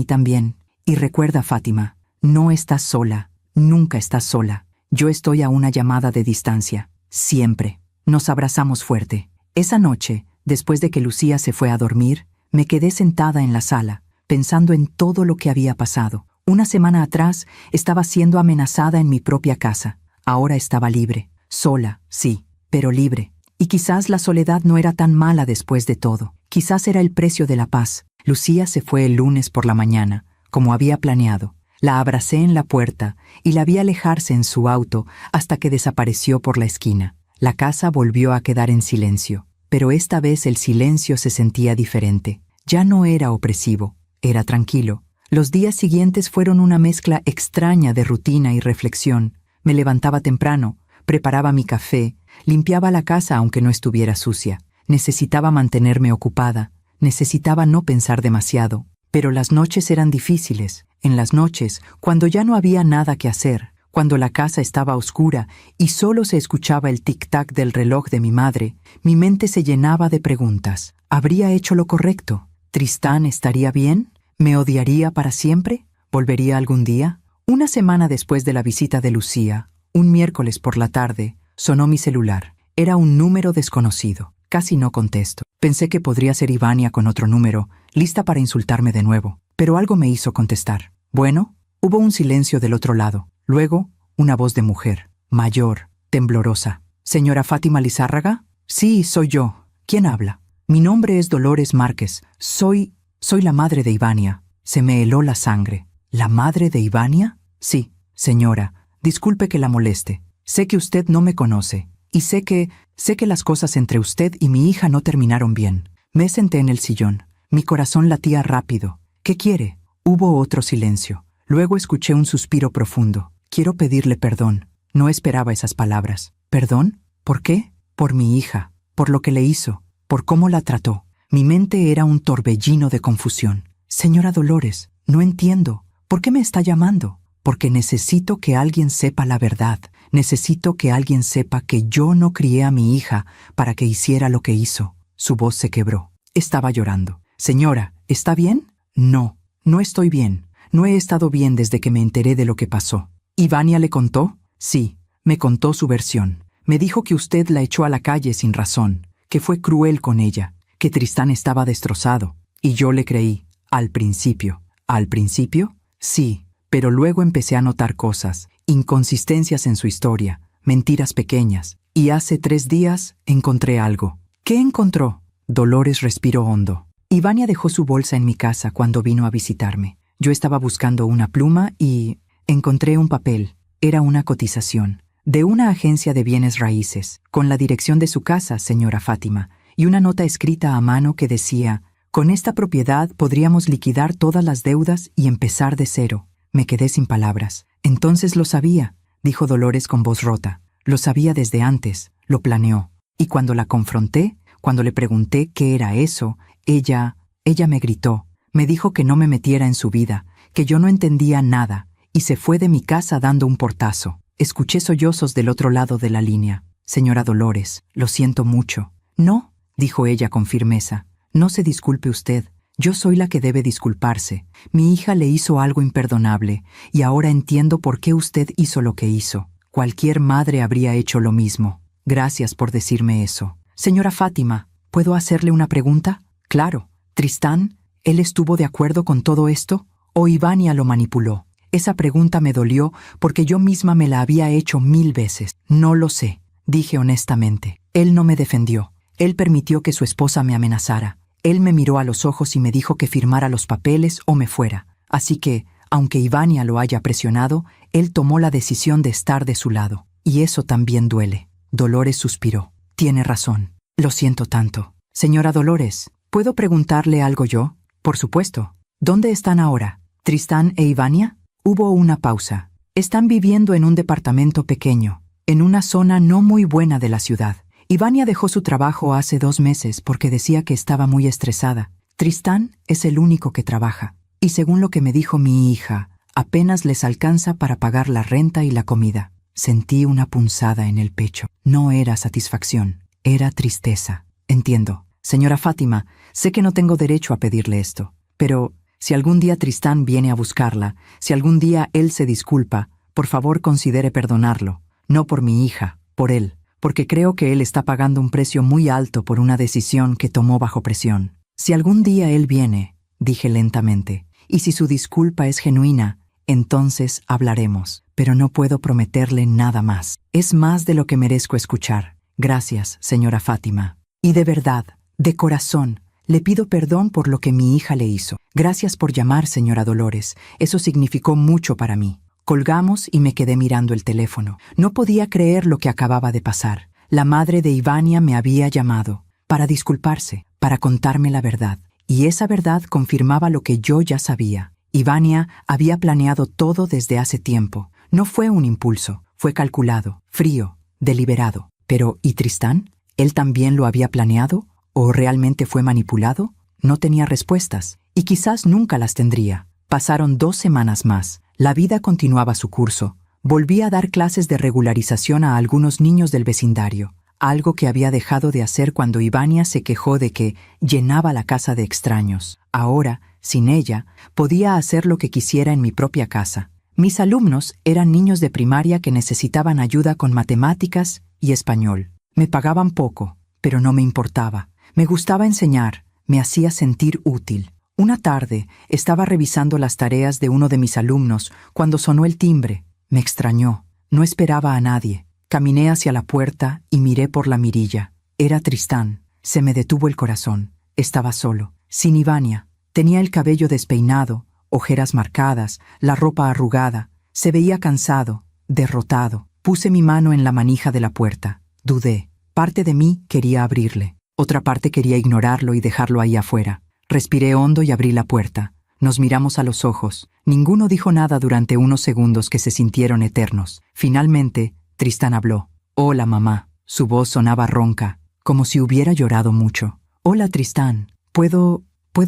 también. Y recuerda, Fátima, no estás sola, nunca estás sola. Yo estoy a una llamada de distancia, siempre. Nos abrazamos fuerte. Esa noche, después de que Lucía se fue a dormir, me quedé sentada en la sala, pensando en todo lo que había pasado. Una semana atrás estaba siendo amenazada en mi propia casa. Ahora estaba libre, sola, sí, pero libre. Y quizás la soledad no era tan mala después de todo. Quizás era el precio de la paz. Lucía se fue el lunes por la mañana, como había planeado. La abracé en la puerta y la vi alejarse en su auto hasta que desapareció por la esquina. La casa volvió a quedar en silencio, pero esta vez el silencio se sentía diferente. Ya no era opresivo, era tranquilo. Los días siguientes fueron una mezcla extraña de rutina y reflexión. Me levantaba temprano, preparaba mi café, limpiaba la casa aunque no estuviera sucia. Necesitaba mantenerme ocupada, necesitaba no pensar demasiado. Pero las noches eran difíciles. En las noches, cuando ya no había nada que hacer, cuando la casa estaba oscura y solo se escuchaba el tic-tac del reloj de mi madre, mi mente se llenaba de preguntas. ¿Habría hecho lo correcto? ¿Tristán estaría bien? ¿Me odiaría para siempre? ¿Volvería algún día? Una semana después de la visita de Lucía, un miércoles por la tarde, sonó mi celular. Era un número desconocido. Casi no contesto. Pensé que podría ser Ivania con otro número, lista para insultarme de nuevo. Pero algo me hizo contestar. Bueno, hubo un silencio del otro lado. Luego, una voz de mujer, mayor, temblorosa. ¿Señora Fátima Lizárraga? Sí, soy yo. ¿Quién habla? Mi nombre es Dolores Márquez. Soy la madre de Ivania. Se me heló la sangre. ¿La madre de Ivania? Sí, señora. Disculpe que la moleste. Sé que usted no me conoce. Y sé que las cosas entre usted y mi hija no terminaron bien. Me senté en el sillón. Mi corazón latía rápido. ¿Qué quiere? Hubo otro silencio. Luego escuché un suspiro profundo. Quiero pedirle perdón. No esperaba esas palabras. ¿Perdón? ¿Por qué? Por mi hija. Por lo que le hizo. Por cómo la trató. Mi mente era un torbellino de confusión. Señora Dolores, no entiendo. ¿Por qué me está llamando? Porque necesito que alguien sepa la verdad. Necesito que alguien sepa que yo no crié a mi hija para que hiciera lo que hizo. Su voz se quebró. Estaba llorando. Señora, ¿está bien? No, no estoy bien. No he estado bien desde que me enteré de lo que pasó. ¿Ivania le contó? Sí, me contó su versión. Me dijo que usted la echó a la calle sin razón, que fue cruel con ella, que Tristán estaba destrozado. Y yo le creí. Al principio. ¿Al principio? Sí, pero luego empecé a notar cosas, inconsistencias en su historia, mentiras pequeñas. Y hace 3 días encontré algo. ¿Qué encontró? Dolores respiró hondo. Ivania dejó su bolsa en mi casa cuando vino a visitarme. Yo estaba buscando una pluma y encontré un papel. Era una cotización de una agencia de bienes raíces, con la dirección de su casa, señora Fátima, y una nota escrita a mano que decía: con esta propiedad podríamos liquidar todas las deudas y empezar de cero. Me quedé sin palabras. Entonces lo sabía, dijo Dolores con voz rota. Lo sabía desde antes, lo planeó. Y cuando la confronté, cuando le pregunté qué era eso, ella me gritó. Me dijo que no me metiera en su vida, que yo no entendía nada, y se fue de mi casa dando un portazo. Escuché sollozos del otro lado de la línea. Señora Dolores, lo siento mucho. No, dijo ella con firmeza. No se disculpe usted. Yo soy la que debe disculparse. Mi hija le hizo algo imperdonable, y ahora entiendo por qué usted hizo lo que hizo. Cualquier madre habría hecho lo mismo. Gracias por decirme eso. Señora Fátima, ¿puedo hacerle una pregunta? Claro. Tristán, ¿él estuvo de acuerdo con todo esto? ¿O Ivania lo manipuló? Esa pregunta me dolió porque yo misma me la había hecho 1000 veces. No lo sé, dije honestamente. Él no me defendió. Él permitió que su esposa me amenazara. Él me miró a los ojos y me dijo que firmara los papeles o me fuera. Así que, aunque Ivania lo haya presionado, él tomó la decisión de estar de su lado. Y eso también duele. Dolores suspiró. Tiene razón. Lo siento tanto. Señora Dolores, ¿puedo preguntarle algo yo? Por supuesto. ¿Dónde están ahora? ¿Tristán e Ivania? Hubo una pausa. Están viviendo en un departamento pequeño, en una zona no muy buena de la ciudad. Ivania dejó su trabajo hace 2 meses porque decía que estaba muy estresada. Tristán es el único que trabaja. Y según lo que me dijo mi hija, apenas les alcanza para pagar la renta y la comida. Sentí una punzada en el pecho. No era satisfacción, era tristeza. Entiendo. Señora Fátima, sé que no tengo derecho a pedirle esto, pero si algún día Tristán viene a buscarla, si algún día él se disculpa, por favor considere perdonarlo. No por mi hija, por él, porque creo que él está pagando un precio muy alto por una decisión que tomó bajo presión. Si algún día él viene, dije lentamente, y si su disculpa es genuina, entonces hablaremos, pero no puedo prometerle nada más. Es más de lo que merezco escuchar. Gracias, señora Fátima. Y de verdad, de corazón, le pido perdón por lo que mi hija le hizo. Gracias por llamar, señora Dolores. Eso significó mucho para mí. Colgamos y me quedé mirando el teléfono. No podía creer lo que acababa de pasar. La madre de Ivania me había llamado para disculparse, para contarme la verdad. Y esa verdad confirmaba lo que yo ya sabía. Ivania había planeado todo desde hace tiempo. No fue un impulso, fue calculado, frío, deliberado. Pero, ¿y Tristán? ¿Él también lo había planeado? ¿O realmente fue manipulado? No tenía respuestas, y quizás nunca las tendría. Pasaron 2 semanas más. La vida continuaba su curso. Volví a dar clases de regularización a algunos niños del vecindario, algo que había dejado de hacer cuando Ivania se quejó de que llenaba la casa de extraños. Ahora, sin ella, podía hacer lo que quisiera en mi propia casa. Mis alumnos eran niños de primaria que necesitaban ayuda con matemáticas y español. Me pagaban poco, pero no me importaba. Me gustaba enseñar, me hacía sentir útil. Una tarde estaba revisando las tareas de uno de mis alumnos cuando sonó el timbre. Me extrañó. No esperaba a nadie. Caminé hacia la puerta y miré por la mirilla. Era Tristán. Se me detuvo el corazón. Estaba solo, sin Ivania. Tenía el cabello despeinado, ojeras marcadas, la ropa arrugada. Se veía cansado, derrotado. Puse mi mano en la manija de la puerta. Dudé. Parte de mí quería abrirle. Otra parte quería ignorarlo y dejarlo ahí afuera. Respiré hondo y abrí la puerta. Nos miramos a los ojos. Ninguno dijo nada durante unos segundos que se sintieron eternos. Finalmente, Tristán habló. «Hola, mamá». Su voz sonaba ronca, como si hubiera llorado mucho. «Hola, Tristán. ¿Puedo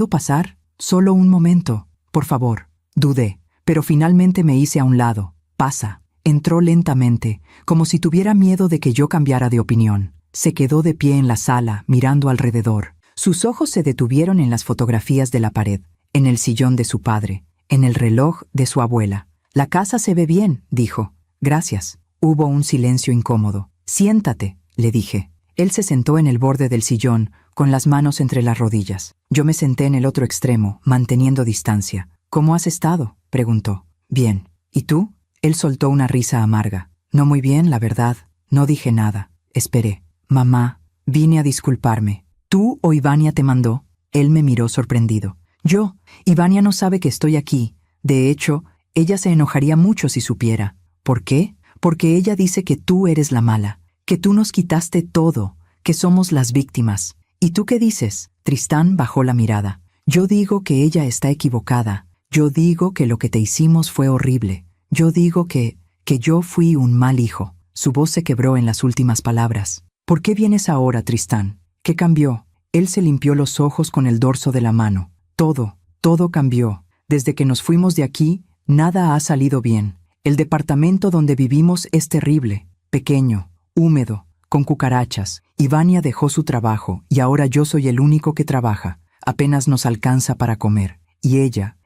pasar? Solo un momento, por favor». Dudé, pero finalmente me hice a un lado. «Pasa». Entró lentamente, como si tuviera miedo de que yo cambiara de opinión. Se quedó de pie en la sala, mirando alrededor. Sus ojos se detuvieron en las fotografías de la pared, en el sillón de su padre, en el reloj de su abuela. «La casa se ve bien», dijo. «Gracias». Hubo un silencio incómodo. «Siéntate», le dije. Él se sentó en el borde del sillón, con las manos entre las rodillas. Yo me senté en el otro extremo, manteniendo distancia. «¿Cómo has estado?», preguntó. «Bien. ¿Y tú?». Él soltó una risa amarga. «No muy bien, la verdad». No dije nada. Esperé. «Mamá, vine a disculparme». «¿Tú o Ivania te mandó?». Él me miró sorprendido. «Yo. Ivania no sabe que estoy aquí. De hecho, ella se enojaría mucho si supiera». «¿Por qué?». «Porque ella dice que tú eres la mala, que tú nos quitaste todo, que somos las víctimas». «¿Y tú qué dices?». Tristán bajó la mirada. «Yo digo que ella está equivocada. Yo digo que lo que te hicimos fue horrible. Yo digo que yo fui un mal hijo». Su voz se quebró en las últimas palabras. «¿Por qué vienes ahora, Tristán? ¿Qué cambió?». Él se limpió los ojos con el dorso de la mano. Todo cambió. Desde que nos fuimos de aquí, nada ha salido bien. El departamento donde vivimos es terrible, pequeño, húmedo, con cucarachas. Ivania dejó su trabajo y ahora yo soy el único que trabaja. apenas nos alcanza para comer. Y ella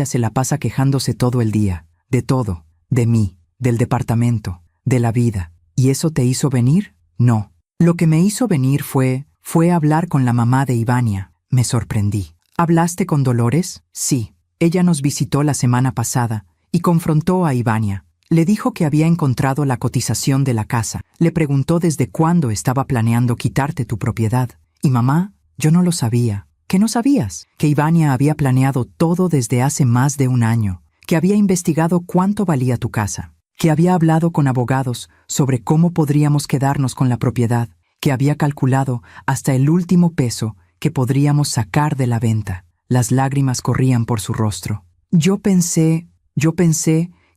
se la pasa quejándose todo el día, de todo, de mí, del departamento, de la vida. ¿Y eso te hizo venir? No. Lo que me hizo venir fue hablar con la mamá de Ivania. Me sorprendí. ¿Hablaste con Dolores? Sí. Ella nos visitó la semana pasada y confrontó a Ivania. Le dijo que había encontrado la cotización de la casa. Le preguntó desde cuándo estaba planeando quitarte tu propiedad. Y mamá, yo no lo sabía. ¿Qué no sabías? Que Ivania había planeado todo desde hace más de un año. Que había investigado cuánto valía tu casa. Que había hablado con abogados sobre cómo podríamos quedarnos con la propiedad. Que había calculado hasta el último peso que podríamos sacar de la venta. Las lágrimas corrían por su rostro. Yo pensé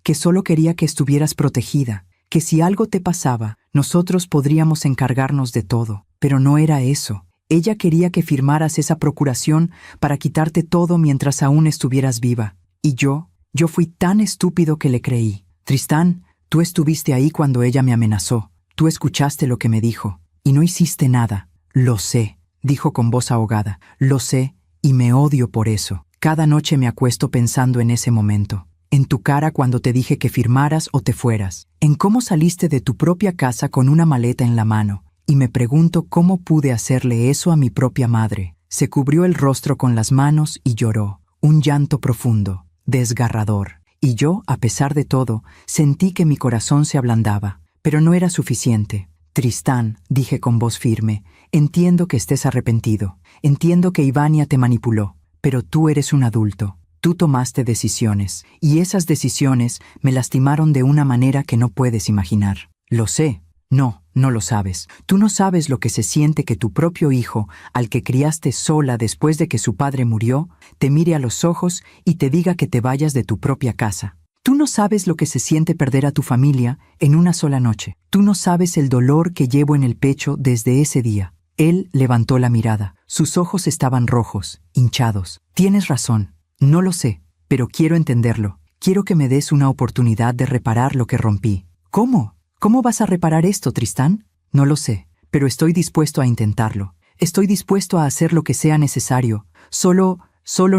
que solo quería que estuvieras protegida, que si algo te pasaba, nosotros podríamos encargarnos de todo. Pero no era eso. Ella quería que firmaras esa procuración para quitarte todo mientras aún estuvieras viva. Y yo fui tan estúpido que le creí. Tristán, tú estuviste ahí cuando ella me amenazó. Tú escuchaste lo que me dijo. Y no hiciste nada. Lo sé, dijo con voz ahogada. Lo sé, y me odio por eso. Cada noche me acuesto pensando en ese momento. En tu cara cuando te dije que firmaras o te fueras. En cómo saliste de tu propia casa con una maleta en la mano. Y me pregunto cómo pude hacerle eso a mi propia madre. Se cubrió el rostro con las manos y lloró. Un llanto profundo, desgarrador. Y yo, a pesar de todo, sentí que mi corazón se ablandaba. Pero no era suficiente. Tristán, dije con voz firme, entiendo que estés arrepentido. Entiendo que Ivania te manipuló. Pero tú eres un adulto. Tú tomaste decisiones. Y esas decisiones me lastimaron de una manera que no puedes imaginar. Lo sé. No lo sabes. Tú no sabes lo que se siente que tu propio hijo, al que criaste sola después de que su padre murió, te mire a los ojos y te diga que te vayas de tu propia casa. Tú no sabes lo que se siente perder a tu familia en una sola noche. Tú no sabes el dolor que llevo en el pecho desde ese día. Él levantó la mirada. Sus ojos estaban rojos, hinchados. Tienes razón. No lo sé, pero quiero entenderlo. Quiero que me des una oportunidad de reparar lo que rompí. ¿Cómo? ¿Cómo vas a reparar esto, Tristán? No lo sé, pero estoy dispuesto a intentarlo. Estoy dispuesto a hacer lo que sea necesario. Solo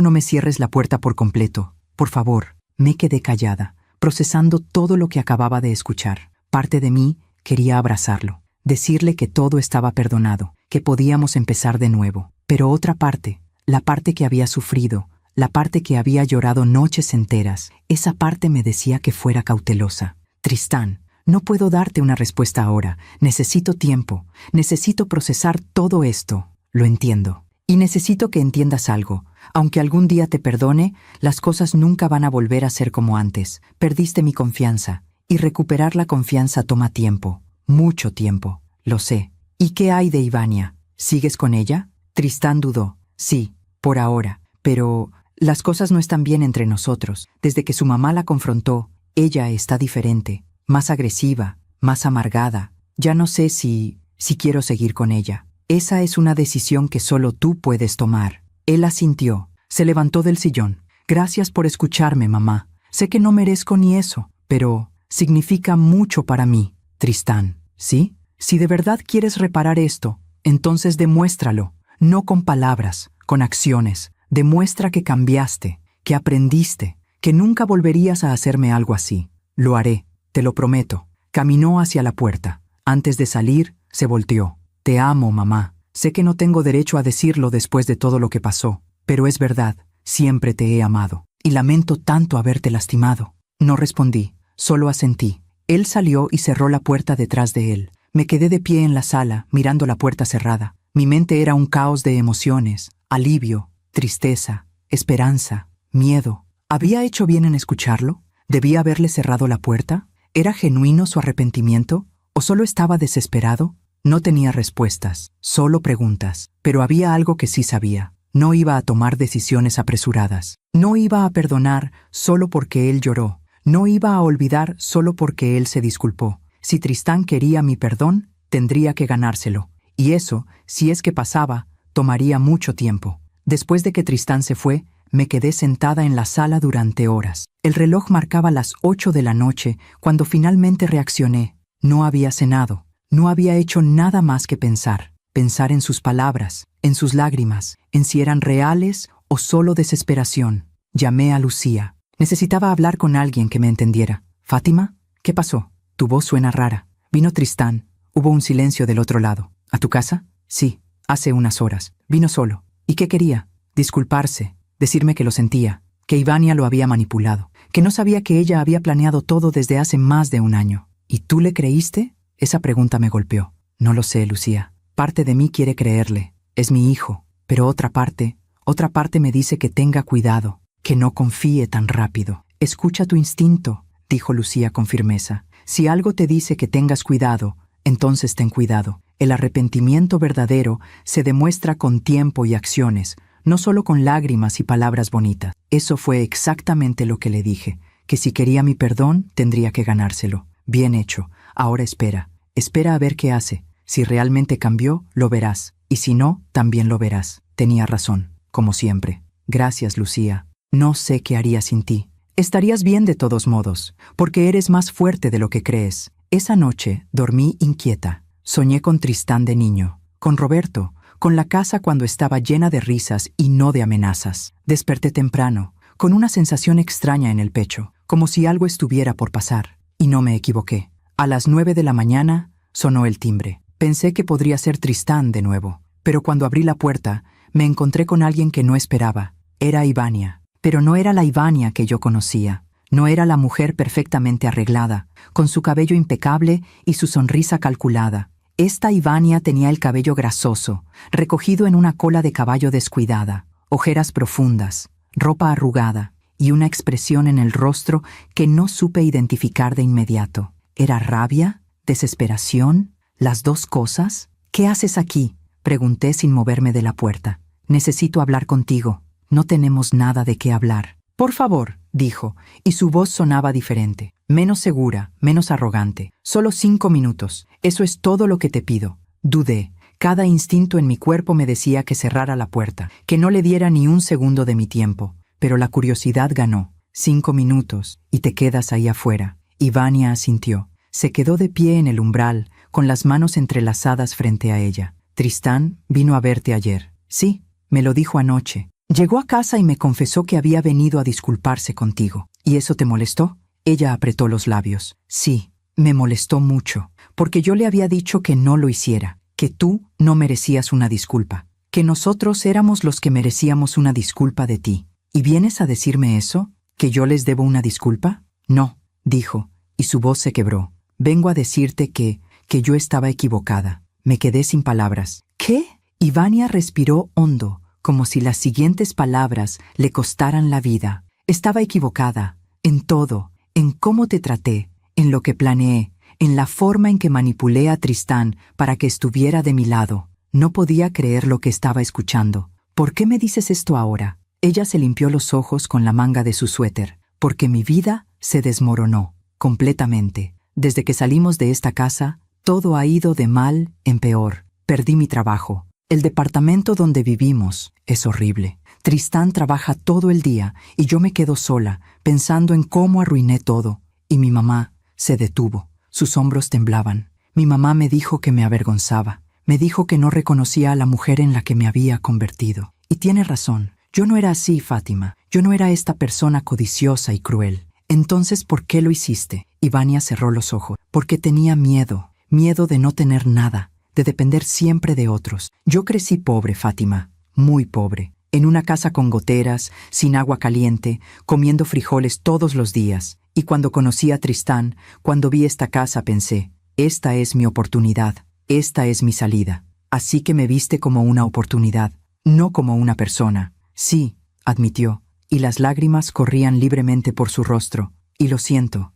no me cierres la puerta por completo. Por favor. Me quedé callada, procesando todo lo que acababa de escuchar. Parte de mí quería abrazarlo, decirle que todo estaba perdonado, que podíamos empezar de nuevo. Pero otra parte, la parte que había sufrido, la parte que había llorado noches enteras, esa parte me decía que fuera cautelosa. Tristán, no puedo darte una respuesta ahora. Necesito tiempo. Necesito procesar todo esto. Lo entiendo. Y necesito que entiendas algo. Aunque algún día te perdone, las cosas nunca van a volver a ser como antes. Perdiste mi confianza. Y recuperar la confianza toma tiempo. Mucho tiempo. Lo sé. ¿Y qué hay de Ivania? ¿Sigues con ella? Tristán dudó. Sí, por ahora. Pero las cosas no están bien entre nosotros. Desde que su mamá la confrontó, ella está diferente. Más agresiva, más amargada. Ya no sé si quiero seguir con ella. Esa es una decisión que solo tú puedes tomar. Él asintió. Se levantó del sillón. Gracias por escucharme, mamá. Sé que no merezco ni eso, pero significa mucho para mí, Tristán. ¿Sí? Si de verdad quieres reparar esto, entonces demuéstralo. No con palabras, con acciones. Demuestra que cambiaste, que aprendiste, que nunca volverías a hacerme algo así. Lo haré, te lo prometo. Caminó hacia la puerta. Antes de salir, se volteó. Te amo, mamá. Sé que no tengo derecho a decirlo después de todo lo que pasó, pero es verdad, siempre te he amado. Y lamento tanto haberte lastimado. No respondí, solo asentí. Él salió y cerró la puerta detrás de él. Me quedé de pie en la sala, mirando la puerta cerrada. Mi mente era un caos de emociones, alivio, tristeza, esperanza, miedo. ¿Había hecho bien en escucharlo? ¿Debía haberle cerrado la puerta? ¿Era genuino su arrepentimiento? ¿O solo estaba desesperado? No tenía respuestas, solo preguntas. Pero había algo que sí sabía. No iba a tomar decisiones apresuradas. No iba a perdonar solo porque él lloró. No iba a olvidar solo porque él se disculpó. Si Tristán quería mi perdón, tendría que ganárselo. Y eso, si es que pasaba, tomaría mucho tiempo. Después de que Tristán se fue, me quedé sentada en la sala durante horas. El reloj marcaba las 8 de la noche cuando finalmente reaccioné. No había cenado. No había hecho nada más que pensar. pensar en sus palabras, en sus lágrimas, en si eran reales o solo desesperación. Llamé a Lucía. Necesitaba hablar con alguien que me entendiera. «Fátima, ¿qué pasó? Tu voz suena rara. Vino Tristán». Hubo un silencio del otro lado. «¿A tu casa?» «Sí, hace unas horas. Vino solo». «¿Y qué quería?» «Disculparse, decirme que lo sentía, que Ivania lo había manipulado, que no sabía que ella había planeado todo desde hace más de un año». «¿Y tú le creíste?» Esa pregunta me golpeó. «No lo sé, Lucía. Parte de mí quiere creerle. Es mi hijo. Pero otra parte me dice que tenga cuidado, que no confíe tan rápido». «Escucha tu instinto», dijo Lucía con firmeza. «Si algo te dice que tengas cuidado, entonces ten cuidado. El arrepentimiento verdadero se demuestra con tiempo y acciones, no solo con lágrimas y palabras bonitas». Eso fue exactamente lo que le dije, que si quería mi perdón, tendría que ganárselo. «Bien hecho. Ahora espera. Espera a ver qué hace. Si realmente cambió, lo verás. Y si no, también lo verás». Tenía razón, como siempre. «Gracias, Lucía. No sé qué haría sin ti. Estarías bien de todos modos, porque eres más fuerte de lo que crees». Esa noche dormí inquieta. Soñé con Tristán de niño, con Roberto, con la casa cuando estaba llena de risas y no de amenazas. Desperté temprano, con una sensación extraña en el pecho, como si algo estuviera por pasar. Y no me equivoqué. A las 9 de la mañana sonó el timbre. Pensé que podría ser Tristán de nuevo, pero cuando abrí la puerta, me encontré con alguien que no esperaba. Era Ivania. Pero no era la Ivania que yo conocía. No era la mujer perfectamente arreglada, con su cabello impecable y su sonrisa calculada. Esta Ivania tenía el cabello grasoso, recogido en una cola de caballo descuidada, ojeras profundas, ropa arrugada y una expresión en el rostro que no supe identificar de inmediato. ¿Era rabia? ¿Desesperación? ¿Las dos cosas? «¿Qué haces aquí?», pregunté sin moverme de la puerta. «Necesito hablar contigo. No tenemos nada de qué hablar». «Por favor», dijo, y su voz sonaba diferente, menos segura, menos arrogante. «Solo 5 minutos. Eso es todo lo que te pido». Dudé. Cada instinto en mi cuerpo me decía que cerrara la puerta, que no le diera ni un segundo de mi tiempo. Pero la curiosidad ganó. 5 minutos, y te quedas ahí afuera. Ivania asintió. Se quedó de pie en el umbral, con las manos entrelazadas frente a ella. «Tristán vino a verte ayer». «Sí, me lo dijo anoche. Llegó a casa y me confesó que había venido a disculparse contigo». «¿Y eso te molestó?». Ella apretó los labios. «Sí, me molestó mucho, porque yo le había dicho que no lo hiciera, que tú no merecías una disculpa, que nosotros éramos los que merecíamos una disculpa de ti. ¿Y vienes a decirme eso? ¿Que yo les debo una disculpa?». «No», dijo, y su voz se quebró. «Vengo a decirte que yo estaba equivocada». Me quedé sin palabras. «¿Qué?». Ivania respiró hondo, como si las siguientes palabras le costaran la vida. «Estaba equivocada. En todo. En cómo te traté. En lo que planeé. En la forma en que manipulé a Tristán para que estuviera de mi lado». No podía creer lo que estaba escuchando. «¿Por qué me dices esto ahora?». Ella se limpió los ojos con la manga de su suéter. «Porque mi vida se desmoronó. Completamente. Desde que salimos de esta casa, todo ha ido de mal en peor. Perdí mi trabajo. El departamento donde vivimos es horrible. Tristán trabaja todo el día y yo me quedo sola, pensando en cómo arruiné todo. Y mi mamá se detuvo. Sus hombros temblaban. Mi mamá me dijo que me avergonzaba. Me dijo que no reconocía a la mujer en la que me había convertido. Y tiene razón. Yo no era así, Fátima. Yo no era esta persona codiciosa y cruel. «Entonces, ¿por qué lo hiciste?». Ivania cerró los ojos. «Porque tenía miedo. Miedo de no tener nada, de depender siempre de otros. Yo crecí pobre, Fátima, muy pobre, en una casa con goteras, sin agua caliente, comiendo frijoles todos los días. Y cuando conocí a Tristán, cuando vi esta casa, pensé, esta es mi oportunidad, esta es mi salida. Así que me viste como una oportunidad, no como una persona». «Sí», admitió, y las lágrimas corrían libremente por su rostro. «Y lo siento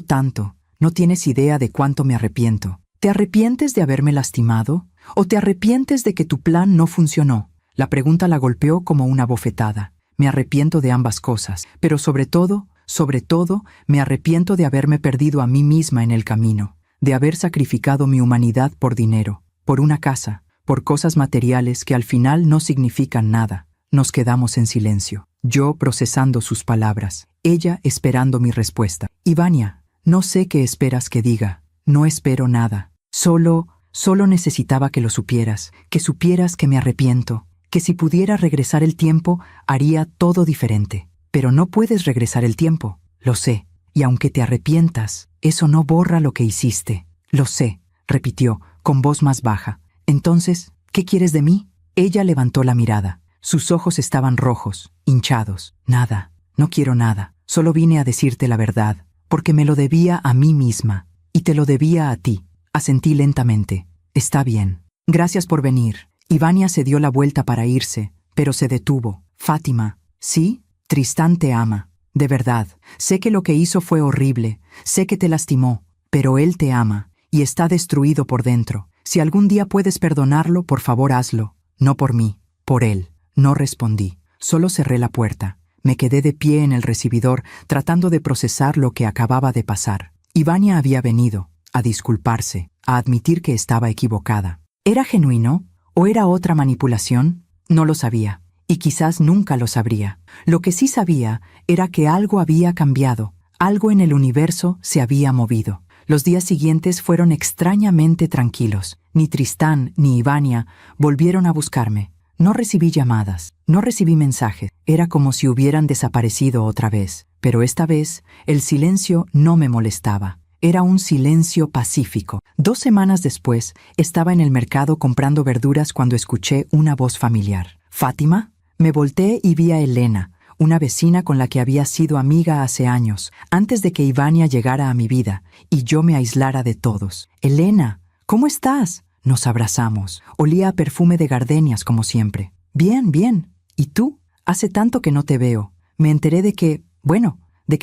tanto. No tienes idea de cuánto me arrepiento». «¿Te arrepientes de haberme lastimado? ¿O te arrepientes de que tu plan no funcionó?». La pregunta la golpeó como una bofetada. «Me arrepiento de ambas cosas, pero sobre todo, me arrepiento de haberme perdido a mí misma en el camino, de haber sacrificado mi humanidad por dinero, por una casa, por cosas materiales que al final no significan nada». Nos quedamos en silencio, yo procesando sus palabras, ella esperando mi respuesta. «Ivania, no sé qué esperas que diga. No espero nada. Solo Solo necesitaba que lo supieras, que supieras que me arrepiento, que si pudiera regresar el tiempo, haría todo diferente. Pero no puedes regresar el tiempo, lo sé, y aunque te arrepientas, eso no borra lo que hiciste. Lo sé, repitió, con voz más baja. Entonces, ¿qué quieres de mí? Ella levantó la mirada. Sus ojos estaban rojos, hinchados. Nada, no quiero nada. Solo vine a decirte la verdad, porque me lo debía a mí misma, y te lo debía a ti. Asentí lentamente. Está bien. Gracias por venir. Ivania se dio la vuelta para irse, pero se detuvo. Fátima, ¿sí? Tristán te ama. De verdad, sé que lo que hizo fue horrible, sé que te lastimó, pero él te ama, y está destruido por dentro. Si algún día puedes perdonarlo, por favor hazlo. No por mí, por él. No respondí. Solo cerré la puerta. Me quedé de pie en el recibidor, tratando de procesar lo que acababa de pasar. Ivania había venido a disculparse, a admitir que estaba equivocada. ¿Era genuino o era otra manipulación? No lo sabía, y quizás nunca lo sabría. Lo que sí sabía era que algo había cambiado, algo en el universo se había movido. Los días siguientes fueron extrañamente tranquilos. Ni Tristán ni Ivania volvieron a buscarme. No recibí llamadas, no recibí mensajes. Era como si hubieran desaparecido otra vez. Pero esta vez, el silencio no me molestaba. Era un silencio pacífico. 2 semanas después, estaba en el mercado comprando verduras cuando escuché una voz familiar. ¿Fátima? Me volteé y vi a Elena, una vecina con la que había sido amiga hace años, antes de que Ivania llegara a mi vida y yo me aislara de todos. Elena, ¿cómo estás? Nos abrazamos. Olía a perfume de gardenias como siempre. Bien, bien. ¿Y tú? Hace tanto que no te veo. Me enteré de que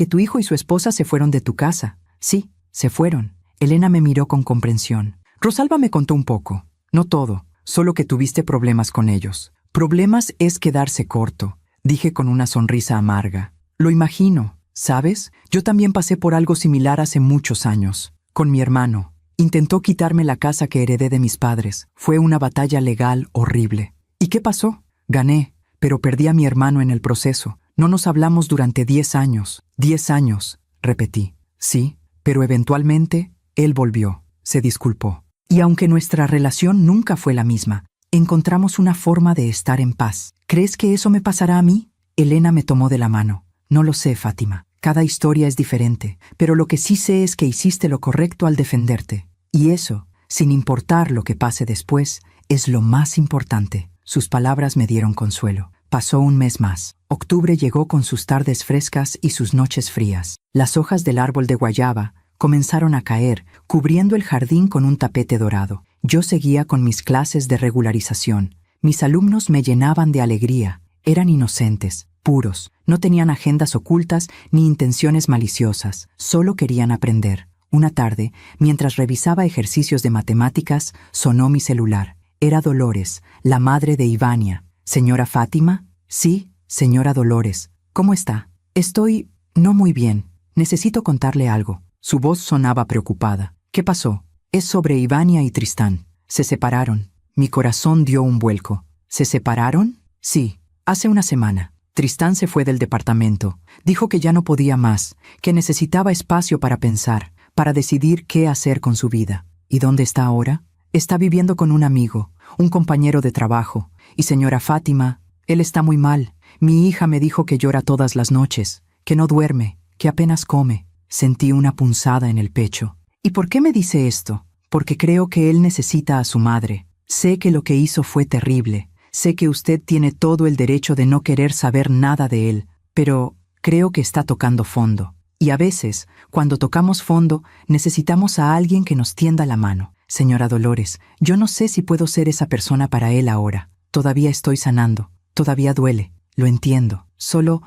tu hijo y su esposa se fueron de tu casa. Sí, se fueron. Elena me miró con comprensión. Rosalba me contó un poco. No todo, solo que tuviste problemas con ellos. Problemas es quedarse corto, dije con una sonrisa amarga. Lo imagino, ¿sabes? Yo también pasé por algo similar hace muchos años. Con mi hermano. Intentó quitarme la casa que heredé de mis padres. Fue una batalla legal horrible. ¿Y qué pasó? Gané, pero perdí a mi hermano en el proceso. No nos hablamos durante 10 años. 10 años, repetí. Sí, pero eventualmente él volvió. Se disculpó. Y aunque nuestra relación nunca fue la misma, encontramos una forma de estar en paz. ¿Crees que eso me pasará a mí? Elena me tomó de la mano. No lo sé, Fátima. Cada historia es diferente, pero lo que sí sé es que hiciste lo correcto al defenderte. Y eso, sin importar lo que pase después, es lo más importante. Sus palabras me dieron consuelo. Pasó un mes más. Octubre llegó con sus tardes frescas y sus noches frías. Las hojas del árbol de guayaba comenzaron a caer, cubriendo el jardín con un tapete dorado. Yo seguía con mis clases de regularización. Mis alumnos me llenaban de alegría. Eran inocentes, puros, no tenían agendas ocultas ni intenciones maliciosas. Solo querían aprender. Una tarde, mientras revisaba ejercicios de matemáticas, sonó mi celular. Era Dolores, la madre de Ivania. ¿Señora Fátima? Sí, señora Dolores. ¿Cómo está? Estoy no muy bien. Necesito contarle algo. Su voz sonaba preocupada. ¿Qué pasó? Es sobre Ivania y Tristán. Se separaron. Mi corazón dio un vuelco. ¿Se separaron? Sí, hace una semana. Tristán se fue del departamento. Dijo que ya no podía más, que necesitaba espacio para pensar, para decidir qué hacer con su vida. ¿Y dónde está ahora? Está viviendo con un amigo, un compañero de trabajo. Y señora Fátima, él está muy mal. Mi hija me dijo que llora todas las noches, que no duerme, que apenas come. Sentí una punzada en el pecho. ¿Y por qué me dice esto? Porque creo que él necesita a su madre. Sé que lo que hizo fue terrible. Sé que usted tiene todo el derecho de no querer saber nada de él, pero creo que está tocando fondo. Y a veces, cuando tocamos fondo, necesitamos a alguien que nos tienda la mano. Señora Dolores, yo no sé si puedo ser esa persona para él ahora. Todavía estoy sanando. Todavía duele. Lo entiendo. Solo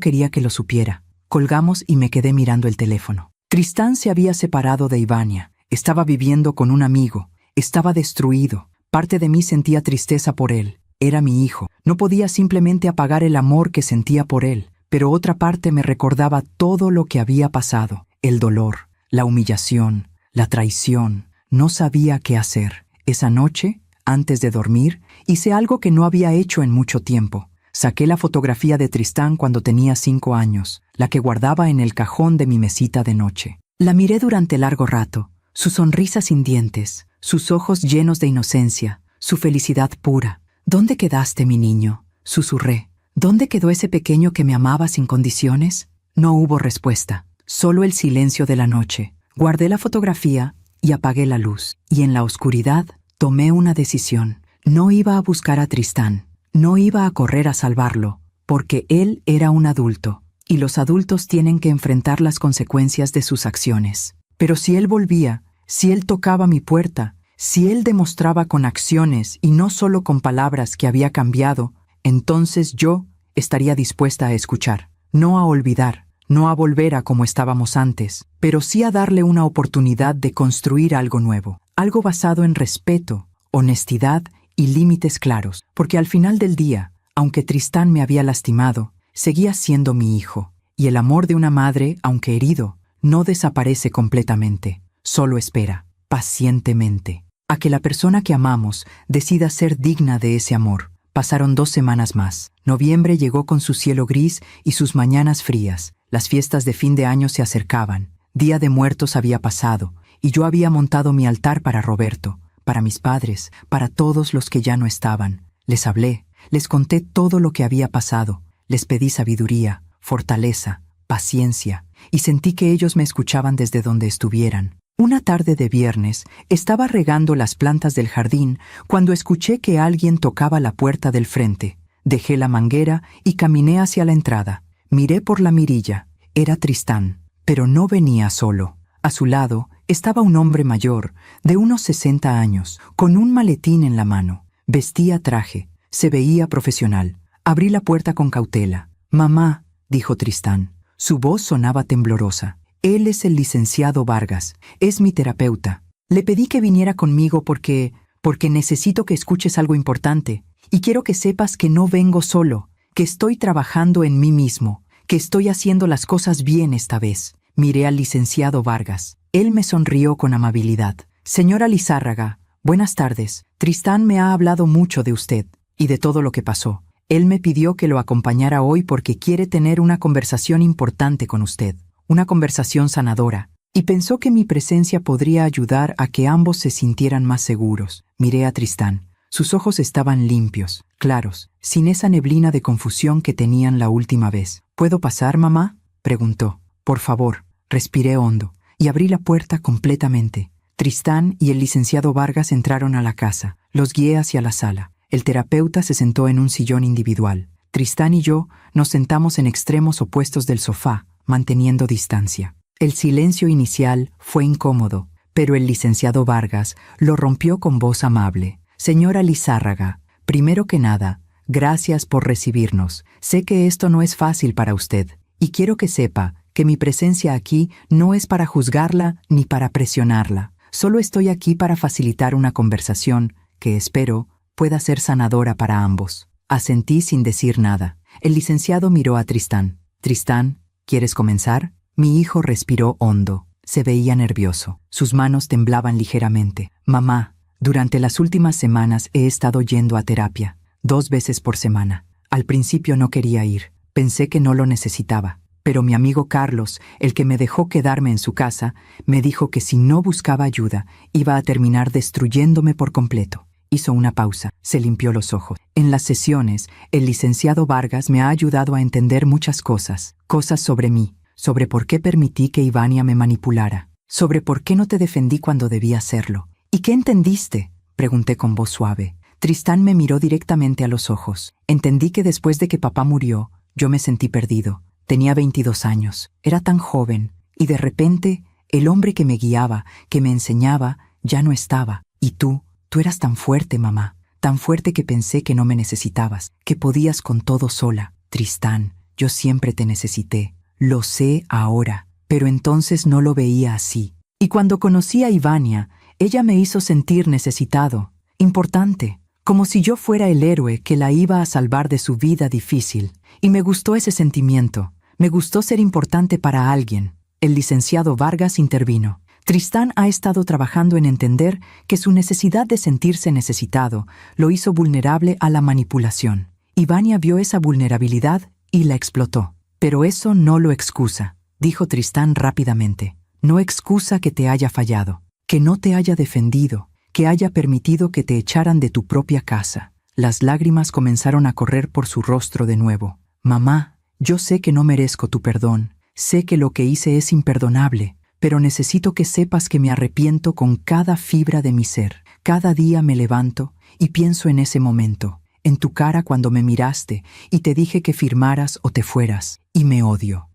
quería que lo supiera. Colgamos y me quedé mirando el teléfono. Tristán se había separado de Ivania. Estaba viviendo con un amigo. Estaba destruido. Parte de mí sentía tristeza por él. Era mi hijo. No podía simplemente apagar el amor que sentía por él. Pero otra parte me recordaba todo lo que había pasado. El dolor, la humillación, la traición. No sabía qué hacer. Esa noche, antes de dormir, hice algo que no había hecho en mucho tiempo. Saqué la fotografía de Tristán cuando tenía 5 años, la que guardaba en el cajón de mi mesita de noche. La miré durante largo rato. Su sonrisa sin dientes, sus ojos llenos de inocencia, su felicidad pura. ¿Dónde quedaste, mi niño?, susurré. ¿Dónde quedó ese pequeño que me amaba sin condiciones? No hubo respuesta, solo el silencio de la noche. Guardé la fotografía y apagué la luz. Y en la oscuridad tomé una decisión. No iba a buscar a Tristán, no iba a correr a salvarlo, porque él era un adulto, y los adultos tienen que enfrentar las consecuencias de sus acciones. Pero si él volvía, si él tocaba mi puerta, si él demostraba con acciones y no solo con palabras que había cambiado, entonces yo estaría dispuesta a escuchar, no a olvidar, no a volver a como estábamos antes, pero sí a darle una oportunidad de construir algo nuevo, algo basado en respeto, honestidad y límites claros, porque al final del día, aunque Tristán me había lastimado, seguía siendo mi hijo, y el amor de una madre, aunque herido, no desaparece completamente, solo espera, pacientemente, a que la persona que amamos decida ser digna de ese amor. Pasaron 2 semanas más. Noviembre llegó con su cielo gris y sus mañanas frías. Las fiestas de fin de año se acercaban. Día de Muertos había pasado, y yo había montado mi altar para Roberto, para mis padres, para todos los que ya no estaban. Les hablé, les conté todo lo que había pasado. Les pedí sabiduría, fortaleza, paciencia, y sentí que ellos me escuchaban desde donde estuvieran. Una tarde de viernes, estaba regando las plantas del jardín cuando escuché que alguien tocaba la puerta del frente. Dejé la manguera y caminé hacia la entrada. Miré por la mirilla. Era Tristán, pero no venía solo. A su lado estaba un hombre mayor, de unos 60 años, con un maletín en la mano. Vestía traje, se veía profesional. Abrí la puerta con cautela. «Mamá», dijo Tristán. Su voz sonaba temblorosa. «Él es el licenciado Vargas, es mi terapeuta. Le pedí que viniera conmigo porque necesito que escuches algo importante. Y quiero que sepas que no vengo solo, que estoy trabajando en mí mismo, que estoy haciendo las cosas bien esta vez». Miré al licenciado Vargas. Él me sonrió con amabilidad. «Señora Lizárraga, buenas tardes. Tristán me ha hablado mucho de usted y de todo lo que pasó. Él me pidió que lo acompañara hoy porque quiere tener una conversación importante con usted, una conversación sanadora, y pensó que mi presencia podría ayudar a que ambos se sintieran más seguros». Miré a Tristán. Sus ojos estaban limpios, claros, sin esa neblina de confusión que tenían la última vez. «¿Puedo pasar, mamá?», preguntó. «Por favor». Respiré hondo y abrí la puerta completamente. Tristán y el licenciado Vargas entraron a la casa. Los guié hacia la sala. El terapeuta se sentó en un sillón individual. Tristán y yo nos sentamos en extremos opuestos del sofá, manteniendo distancia. El silencio inicial fue incómodo, pero el licenciado Vargas lo rompió con voz amable. «Señora Lizárraga, primero que nada, gracias por recibirnos. Sé que esto no es fácil para usted, y quiero que sepa que mi presencia aquí no es para juzgarla ni para presionarla. Solo estoy aquí para facilitar una conversación que espero pueda ser sanadora para ambos». Asentí sin decir nada. El licenciado miró a Tristán. «Tristán, ¿quieres comenzar?». Mi hijo respiró hondo. Se veía nervioso. Sus manos temblaban ligeramente. «Mamá, durante las últimas semanas he estado yendo a terapia, 2 veces por semana. Al principio no quería ir. Pensé que no lo necesitaba. Pero mi amigo Carlos, el que me dejó quedarme en su casa, me dijo que si no buscaba ayuda, iba a terminar destruyéndome por completo». Hizo una pausa, se limpió los ojos. «En las sesiones, el licenciado Vargas me ha ayudado a entender muchas cosas. Cosas sobre mí, sobre por qué permití que Ivania me manipulara, sobre por qué no te defendí cuando debía hacerlo». «¿Y qué entendiste?», pregunté con voz suave. Tristán me miró directamente a los ojos. «Entendí que después de que papá murió, yo me sentí perdido. Tenía 22 años, era tan joven, y de repente, el hombre que me guiaba, que me enseñaba, ya no estaba. Y tú eras tan fuerte, mamá, tan fuerte que pensé que no me necesitabas, que podías con todo sola. Tristán, yo siempre te necesité. Lo sé ahora, pero entonces no lo veía así. Y cuando conocí a Ivania, ella me hizo sentir necesitado, importante, como si yo fuera el héroe que la iba a salvar de su vida difícil. Y me gustó ese sentimiento. Me gustó ser importante para alguien». El licenciado Vargas intervino. «Tristán ha estado trabajando en entender que su necesidad de sentirse necesitado lo hizo vulnerable a la manipulación. Ivania vio esa vulnerabilidad y la explotó. Pero eso no lo excusa», dijo Tristán rápidamente. «No excusa que te haya fallado, que no te haya defendido, que haya permitido que te echaran de tu propia casa. Las lágrimas comenzaron a correr por su rostro de nuevo. Mamá, yo sé que no merezco tu perdón. Sé que lo que hice es imperdonable, pero necesito que sepas que me arrepiento con cada fibra de mi ser. Cada día me levanto y pienso en ese momento, en tu cara cuando me miraste y te dije que firmaras o te fueras. Y me odio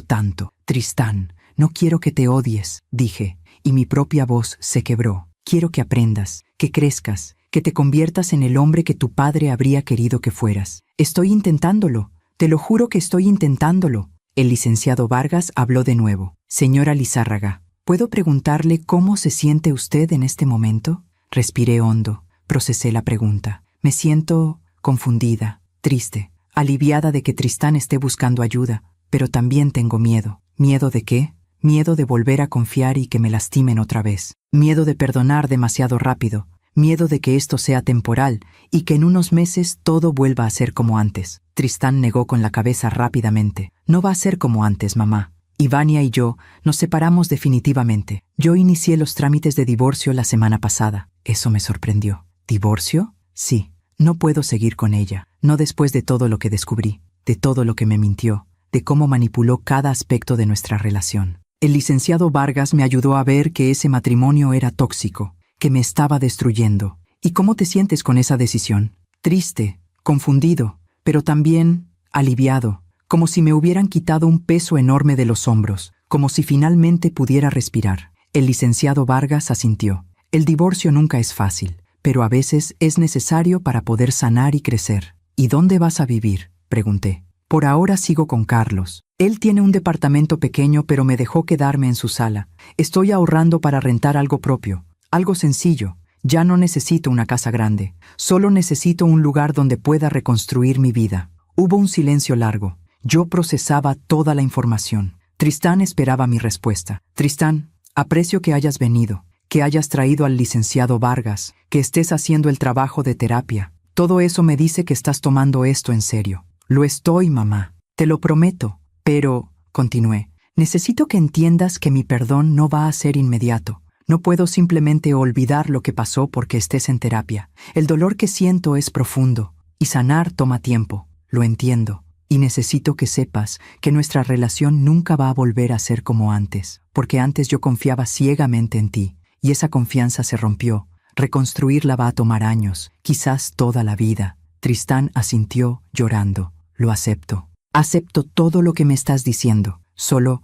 tanto. Tristán, no quiero que te odies, dije, y mi propia voz se quebró. Quiero que aprendas, que crezcas, que te conviertas en el hombre que tu padre habría querido que fueras. Estoy intentándolo, te lo juro que estoy intentándolo. El licenciado Vargas habló de nuevo. Señora Lizárraga, ¿puedo preguntarle cómo se siente usted en este momento? Respiré hondo, procesé la pregunta. Me siento confundida, triste, aliviada de que Tristán esté buscando ayuda, pero también tengo miedo. ¿Miedo de qué? Miedo de volver a confiar y que me lastimen otra vez. Miedo de perdonar demasiado rápido. Miedo de que esto sea temporal y que en unos meses todo vuelva a ser como antes. Tristán negó con la cabeza rápidamente. No va a ser como antes, mamá. Ivania y yo nos separamos definitivamente. Yo inicié los trámites de divorcio la semana pasada. Eso me sorprendió. ¿Divorcio? Sí. No puedo seguir con ella. No después de todo lo que descubrí, de todo lo que me mintió, de cómo manipuló cada aspecto de nuestra relación. El licenciado Vargas me ayudó a ver que ese matrimonio era tóxico, que me estaba destruyendo. ¿Y cómo te sientes con esa decisión? Triste, confundido, pero también aliviado, como si me hubieran quitado un peso enorme de los hombros, como si finalmente pudiera respirar. El licenciado Vargas asintió. El divorcio nunca es fácil, pero a veces es necesario para poder sanar y crecer. ¿Y dónde vas a vivir?, pregunté. Por ahora sigo con Carlos. Él tiene un departamento pequeño, pero me dejó quedarme en su sala. Estoy ahorrando para rentar algo propio, algo sencillo. Ya no necesito una casa grande. Solo necesito un lugar donde pueda reconstruir mi vida. Hubo un silencio largo. Yo procesaba toda la información. Tristán esperaba mi respuesta. Tristán, aprecio que hayas venido, que hayas traído al licenciado Vargas, que estés haciendo el trabajo de terapia. Todo eso me dice que estás tomando esto en serio. Lo estoy, mamá. Te lo prometo. Pero, continué, necesito que entiendas que mi perdón no va a ser inmediato. No puedo simplemente olvidar lo que pasó porque estés en terapia. El dolor que siento es profundo, y sanar toma tiempo. Lo entiendo. Y necesito que sepas que nuestra relación nunca va a volver a ser como antes, porque antes yo confiaba ciegamente en ti, y esa confianza se rompió. Reconstruirla va a tomar años, quizás toda la vida. Tristán asintió, llorando. Lo acepto. Acepto todo lo que me estás diciendo. Solo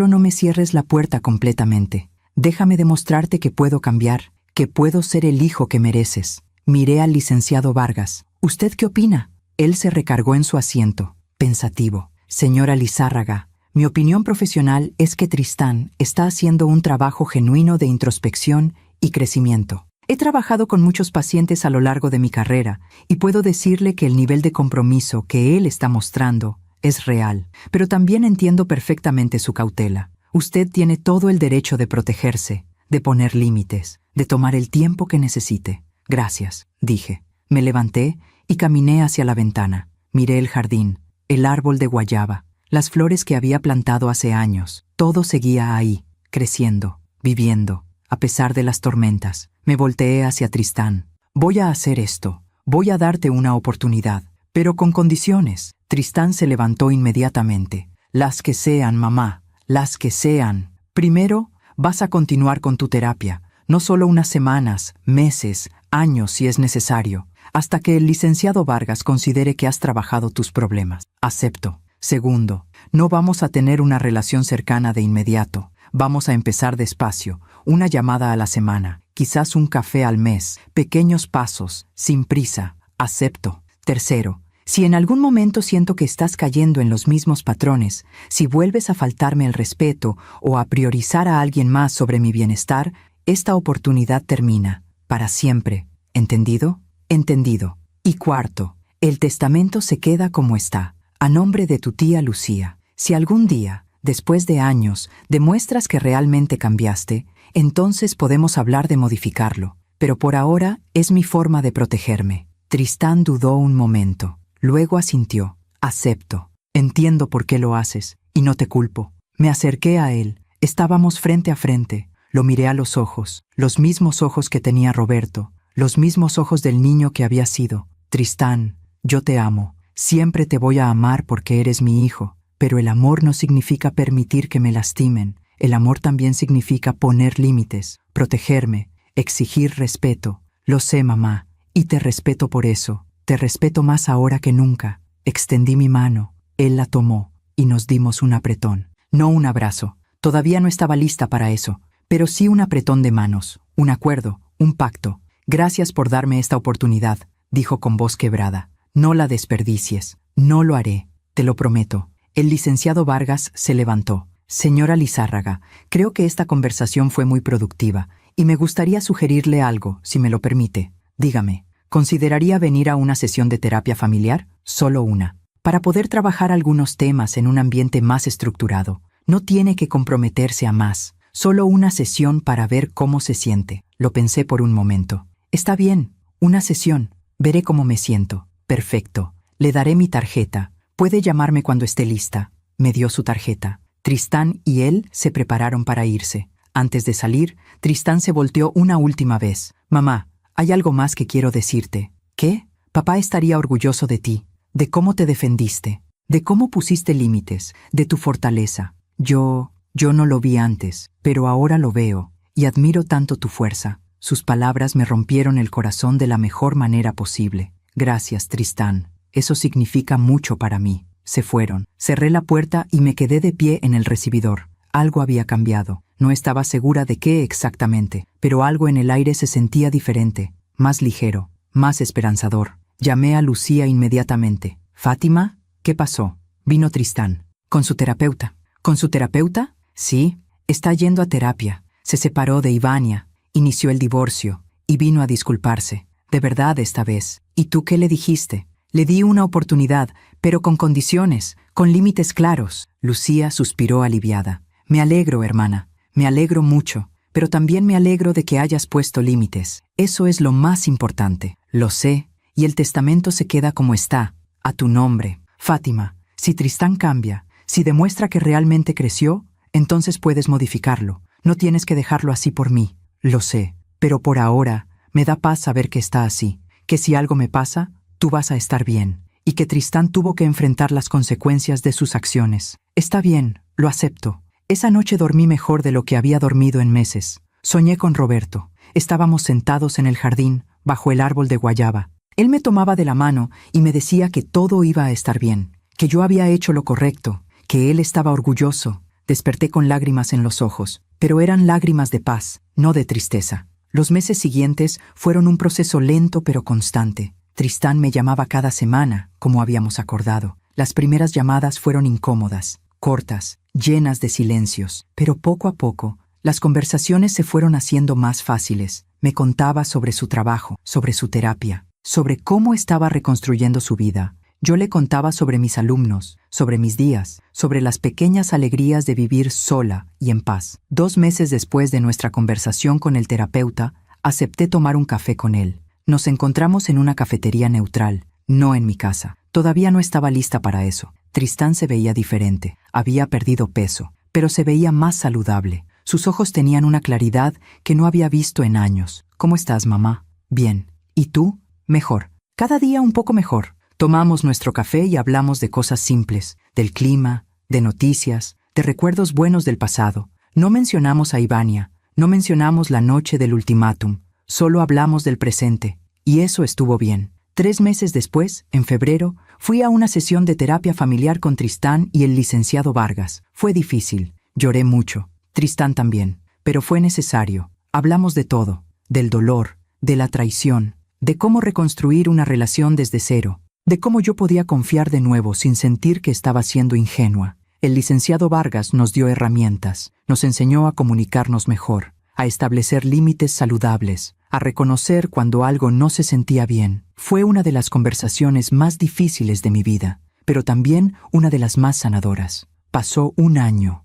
no me cierres la puerta completamente. Déjame demostrarte que puedo cambiar, que puedo ser el hijo que mereces. Miré al licenciado Vargas. ¿Usted qué opina? Él se recargó en su asiento, pensativo. Señora Lizárraga, mi opinión profesional es que Tristán está haciendo un trabajo genuino de introspección y crecimiento. He trabajado con muchos pacientes a lo largo de mi carrera y puedo decirle que el nivel de compromiso que él está mostrando es real, pero también entiendo perfectamente su cautela. Usted tiene todo el derecho de protegerse, de poner límites, de tomar el tiempo que necesite. Gracias, dije. Me levanté y caminé hacia la ventana. Miré el jardín, el árbol de guayaba, las flores que había plantado hace años. Todo seguía ahí, creciendo, viviendo, a pesar de las tormentas. Me volteé hacia Tristán. Voy a hacer esto. Voy a darte una oportunidad, pero con condiciones. Tristán se levantó inmediatamente. Las que sean, mamá, las que sean. Primero, vas a continuar con tu terapia, no solo unas semanas, meses, años si es necesario, hasta que el licenciado Vargas considere que has trabajado tus problemas. Acepto. Segundo, no vamos a tener una relación cercana de inmediato. Vamos a empezar despacio, una llamada a la semana, quizás un café al mes, pequeños pasos, sin prisa. Acepto. Tercero, si en algún momento siento que estás cayendo en los mismos patrones, si vuelves a faltarme el respeto o a priorizar a alguien más sobre mi bienestar, esta oportunidad termina, para siempre. ¿Entendido? Entendido. Y cuarto, el testamento se queda como está, a nombre de tu tía Lucía. Si algún día, después de años, demuestras que realmente cambiaste, entonces podemos hablar de modificarlo. Pero por ahora es mi forma de protegerme. Tristán dudó un momento. Luego asintió. Acepto. Entiendo por qué lo haces, y no te culpo. Me acerqué a él. Estábamos frente a frente. Lo miré a los ojos, los mismos ojos que tenía Roberto, los mismos ojos del niño que había sido. Tristán, yo te amo, siempre te voy a amar porque eres mi hijo, pero el amor no significa permitir que me lastimen. El amor también significa poner límites, protegerme, exigir respeto. Lo sé, mamá, y te respeto por eso. Te respeto más ahora que nunca. Extendí mi mano, él la tomó, y nos dimos un apretón. No un abrazo. Todavía no estaba lista para eso, pero sí un apretón de manos, un acuerdo, un pacto. Gracias por darme esta oportunidad, dijo con voz quebrada. No la desperdicies. No lo haré, te lo prometo. El licenciado Vargas se levantó. Señora Lizárraga, creo que esta conversación fue muy productiva, y me gustaría sugerirle algo, si me lo permite. Dígame, ¿consideraría venir a una sesión de terapia familiar? Solo una. Para poder trabajar algunos temas en un ambiente más estructurado. No tiene que comprometerse a más. Solo una sesión para ver cómo se siente. Lo pensé por un momento. Está bien, una sesión. Veré cómo me siento. Perfecto. Le daré mi tarjeta. Puede llamarme cuando esté lista. Me dio su tarjeta. Tristán y él se prepararon para irse. Antes de salir, Tristán se volteó una última vez. Mamá, hay algo más que quiero decirte. ¿Qué? Papá estaría orgulloso de ti, de cómo te defendiste, de cómo pusiste límites, de tu fortaleza. Yo no lo vi antes, pero ahora lo veo, y admiro tanto tu fuerza. Sus palabras me rompieron el corazón de la mejor manera posible. Gracias, Tristán. Eso significa mucho para mí. Se fueron. Cerré la puerta y me quedé de pie en el recibidor. Algo había cambiado. No estaba segura de qué exactamente, pero algo en el aire se sentía diferente, más ligero, más esperanzador. Llamé a Lucía inmediatamente. «Fátima, ¿qué pasó?» Vino Tristán. «¿Con su terapeuta?» ¿Con su terapeuta? Sí, está yendo a terapia. Se separó de Ivania, inició el divorcio y vino a disculparse. De verdad esta vez. ¿Y tú qué le dijiste? Le di una oportunidad, pero con condiciones, con límites claros. Lucía suspiró aliviada. Me alegro, hermana. Me alegro mucho, pero también me alegro de que hayas puesto límites. Eso es lo más importante. Lo sé, y el testamento se queda como está, a tu nombre. Fátima, si Tristán cambia, si demuestra que realmente creció, entonces puedes modificarlo. No tienes que dejarlo así por mí. Lo sé, pero por ahora me da paz saber que está así, que si algo me pasa, tú vas a estar bien, y que Tristán tuvo que enfrentar las consecuencias de sus acciones. Está bien, lo acepto. Esa noche dormí mejor de lo que había dormido en meses. Soñé con Roberto. Estábamos sentados en el jardín, bajo el árbol de guayaba. Él me tomaba de la mano y me decía que todo iba a estar bien, que yo había hecho lo correcto, que él estaba orgulloso. Desperté con lágrimas en los ojos, pero eran lágrimas de paz, no de tristeza. Los meses siguientes fueron un proceso lento pero constante. Tristán me llamaba cada semana, como habíamos acordado. Las primeras llamadas fueron incómodas, cortas, llenas de silencios, pero poco a poco, las conversaciones se fueron haciendo más fáciles. Me contaba sobre su trabajo, sobre su terapia, sobre cómo estaba reconstruyendo su vida. Yo le contaba sobre mis alumnos, sobre mis días, sobre las pequeñas alegrías de vivir sola y en paz. 2 meses después de nuestra conversación con el terapeuta, acepté tomar un café con él. Nos encontramos en una cafetería neutral, no en mi casa. Todavía no estaba lista para eso. Tristán se veía diferente. Había perdido peso, pero se veía más saludable. Sus ojos tenían una claridad que no había visto en años. «¿Cómo estás, mamá?» «Bien. ¿Y tú?» «Mejor. Cada día un poco mejor». Tomamos nuestro café y hablamos de cosas simples, del clima, de noticias, de recuerdos buenos del pasado. No mencionamos a Ivania, no mencionamos la noche del ultimátum, solo hablamos del presente, y eso estuvo bien. 3 meses después, en febrero, fui a una sesión de terapia familiar con Tristán y el licenciado Vargas. Fue difícil, lloré mucho, Tristán también, pero fue necesario. Hablamos de todo, del dolor, de la traición, de cómo reconstruir una relación desde cero, de cómo yo podía confiar de nuevo sin sentir que estaba siendo ingenua. El licenciado Vargas nos dio herramientas, nos enseñó a comunicarnos mejor, a establecer límites saludables, a reconocer cuando algo no se sentía bien. Fue una de las conversaciones más difíciles de mi vida, pero también una de las más sanadoras. Pasó un año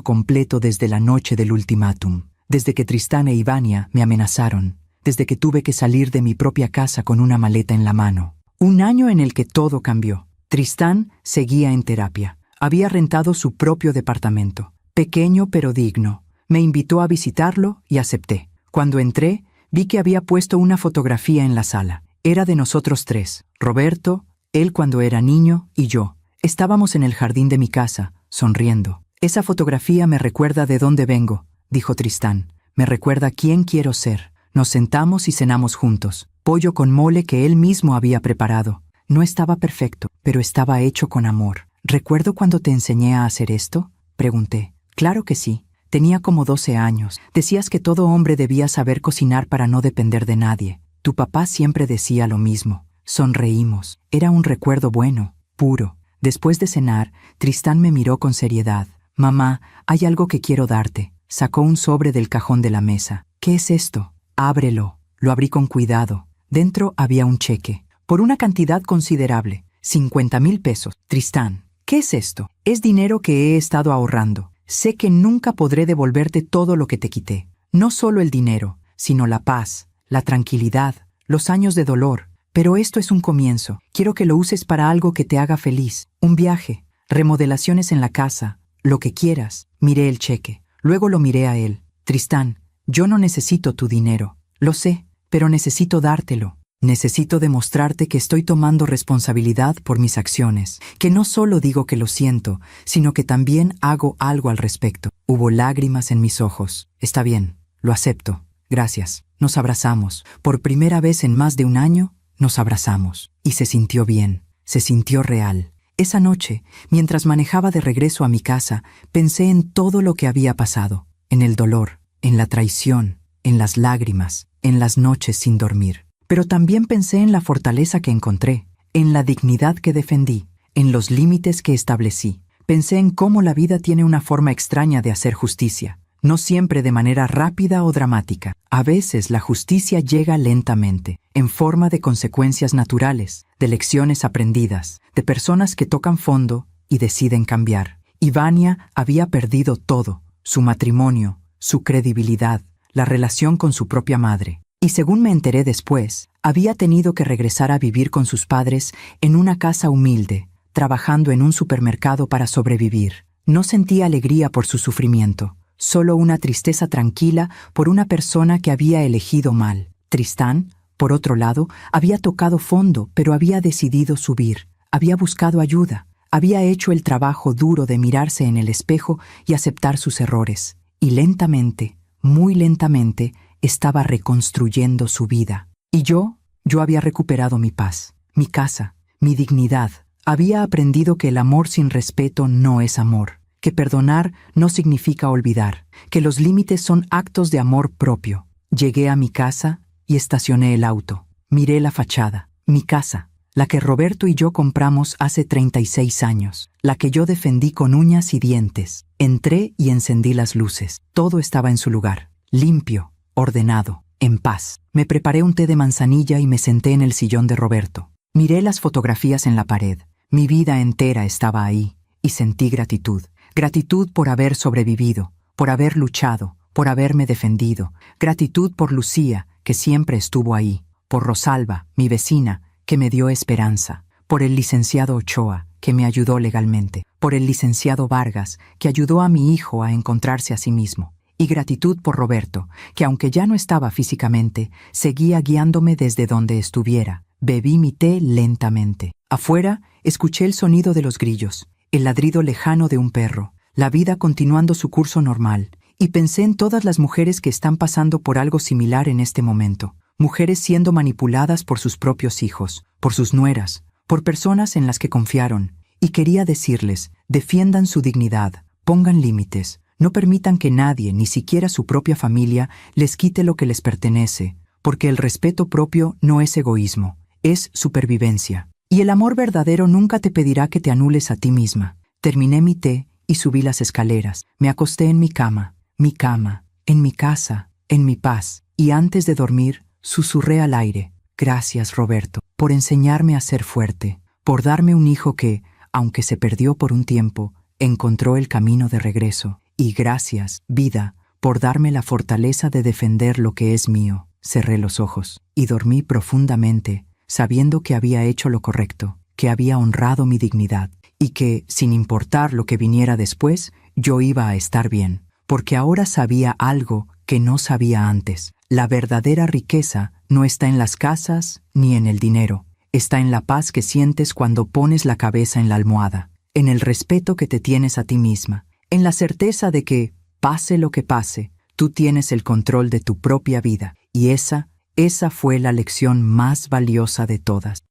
completo desde la noche del ultimátum, desde que Tristán e Ivania me amenazaron, desde que tuve que salir de mi propia casa con una maleta en la mano. Un año en el que todo cambió. Tristán seguía en terapia. Había rentado su propio departamento, pequeño pero digno. Me invitó a visitarlo y acepté. Cuando entré, vi que había puesto una fotografía en la sala. Era de nosotros tres: Roberto, él cuando era niño y yo. Estábamos en el jardín de mi casa, sonriendo. Esa fotografía me recuerda de dónde vengo, dijo Tristán. Me recuerda quién quiero ser. Nos sentamos y cenamos juntos. Pollo con mole que él mismo había preparado. No estaba perfecto, pero estaba hecho con amor. ¿Recuerdo cuando te enseñé a hacer esto?, pregunté. Claro que sí. Tenía como 12 años. Decías que todo hombre debía saber cocinar para no depender de nadie. Tu papá siempre decía lo mismo. Sonreímos. Era un recuerdo bueno, puro. Después de cenar, Tristán me miró con seriedad. Mamá, hay algo que quiero darte. Sacó un sobre del cajón de la mesa. ¿Qué es esto? Ábrelo. Lo abrí con cuidado. Dentro había un cheque. Por una cantidad considerable. 50,000 pesos. Tristán, ¿qué es esto? Es dinero que he estado ahorrando. Sé que nunca podré devolverte todo lo que te quité. No solo el dinero, sino la paz, la tranquilidad, los años de dolor. Pero esto es un comienzo. Quiero que lo uses para algo que te haga feliz. Un viaje, remodelaciones en la casa, lo que quieras. Miré el cheque. Luego lo miré a él. Tristán, yo no necesito tu dinero. Lo sé, pero necesito dártelo. Necesito demostrarte que estoy tomando responsabilidad por mis acciones, que no solo digo que lo siento, sino que también hago algo al respecto. Hubo lágrimas en mis ojos. Está bien, lo acepto. Gracias. Nos abrazamos. Por primera vez en más de un año, nos abrazamos. Y se sintió bien. Se sintió real. Esa noche, mientras manejaba de regreso a mi casa, pensé en todo lo que había pasado. En el dolor, en la traición, en las lágrimas, en las noches sin dormir. Pero también pensé en la fortaleza que encontré, en la dignidad que defendí, en los límites que establecí. Pensé en cómo la vida tiene una forma extraña de hacer justicia, no siempre de manera rápida o dramática. A veces la justicia llega lentamente, en forma de consecuencias naturales, de lecciones aprendidas, de personas que tocan fondo y deciden cambiar. Y Vania había perdido todo: su matrimonio, su credibilidad, la relación con su propia madre. Y según me enteré después, había tenido que regresar a vivir con sus padres en una casa humilde, trabajando en un supermercado para sobrevivir. No sentía alegría por su sufrimiento, solo una tristeza tranquila por una persona que había elegido mal. Tristán, por otro lado, había tocado fondo, pero había decidido subir. Había buscado ayuda. Había hecho el trabajo duro de mirarse en el espejo y aceptar sus errores. Y lentamente, muy lentamente, estaba reconstruyendo su vida. Y yo había recuperado mi paz, mi casa, mi dignidad. Había aprendido que el amor sin respeto no es amor, que perdonar no significa olvidar, que los límites son actos de amor propio. Llegué a mi casa y estacioné el auto. Miré la fachada. Mi casa, la que Roberto y yo compramos hace 36 años, la que yo defendí con uñas y dientes. Entré y encendí las luces. Todo estaba en su lugar, limpio, ordenado, en paz. Me preparé un té de manzanilla y me senté en el sillón de Roberto. Miré las fotografías en la pared. Mi vida entera estaba ahí, y sentí gratitud. Gratitud por haber sobrevivido, por haber luchado, por haberme defendido. Gratitud por Lucía, que siempre estuvo ahí. Por Rosalba, mi vecina, que me dio esperanza. Por el licenciado Ochoa, que me ayudó legalmente. Por el licenciado Vargas, que ayudó a mi hijo a encontrarse a sí mismo. Y gratitud por Roberto, que aunque ya no estaba físicamente, seguía guiándome desde donde estuviera. Bebí mi té lentamente. Afuera, escuché el sonido de los grillos, el ladrido lejano de un perro, la vida continuando su curso normal, y pensé en todas las mujeres que están pasando por algo similar en este momento. Mujeres siendo manipuladas por sus propios hijos, por sus nueras, por personas en las que confiaron. Y quería decirles, defiendan su dignidad, pongan límites. No permitan que nadie, ni siquiera su propia familia, les quite lo que les pertenece, porque el respeto propio no es egoísmo, es supervivencia. Y el amor verdadero nunca te pedirá que te anules a ti misma. Terminé mi té y subí las escaleras. Me acosté en mi cama, en mi casa, en mi paz. Y antes de dormir, susurré al aire: gracias, Roberto, por enseñarme a ser fuerte, por darme un hijo que, aunque se perdió por un tiempo, encontró el camino de regreso. Y gracias, vida, por darme la fortaleza de defender lo que es mío. Cerré los ojos y dormí profundamente, sabiendo que había hecho lo correcto, que había honrado mi dignidad y que, sin importar lo que viniera después, yo iba a estar bien, porque ahora sabía algo que no sabía antes. La verdadera riqueza no está en las casas ni en el dinero. Está en la paz que sientes cuando pones la cabeza en la almohada, en el respeto que te tienes a ti misma, en la certeza de que, pase lo que pase, tú tienes el control de tu propia vida. Y esa fue la lección más valiosa de todas.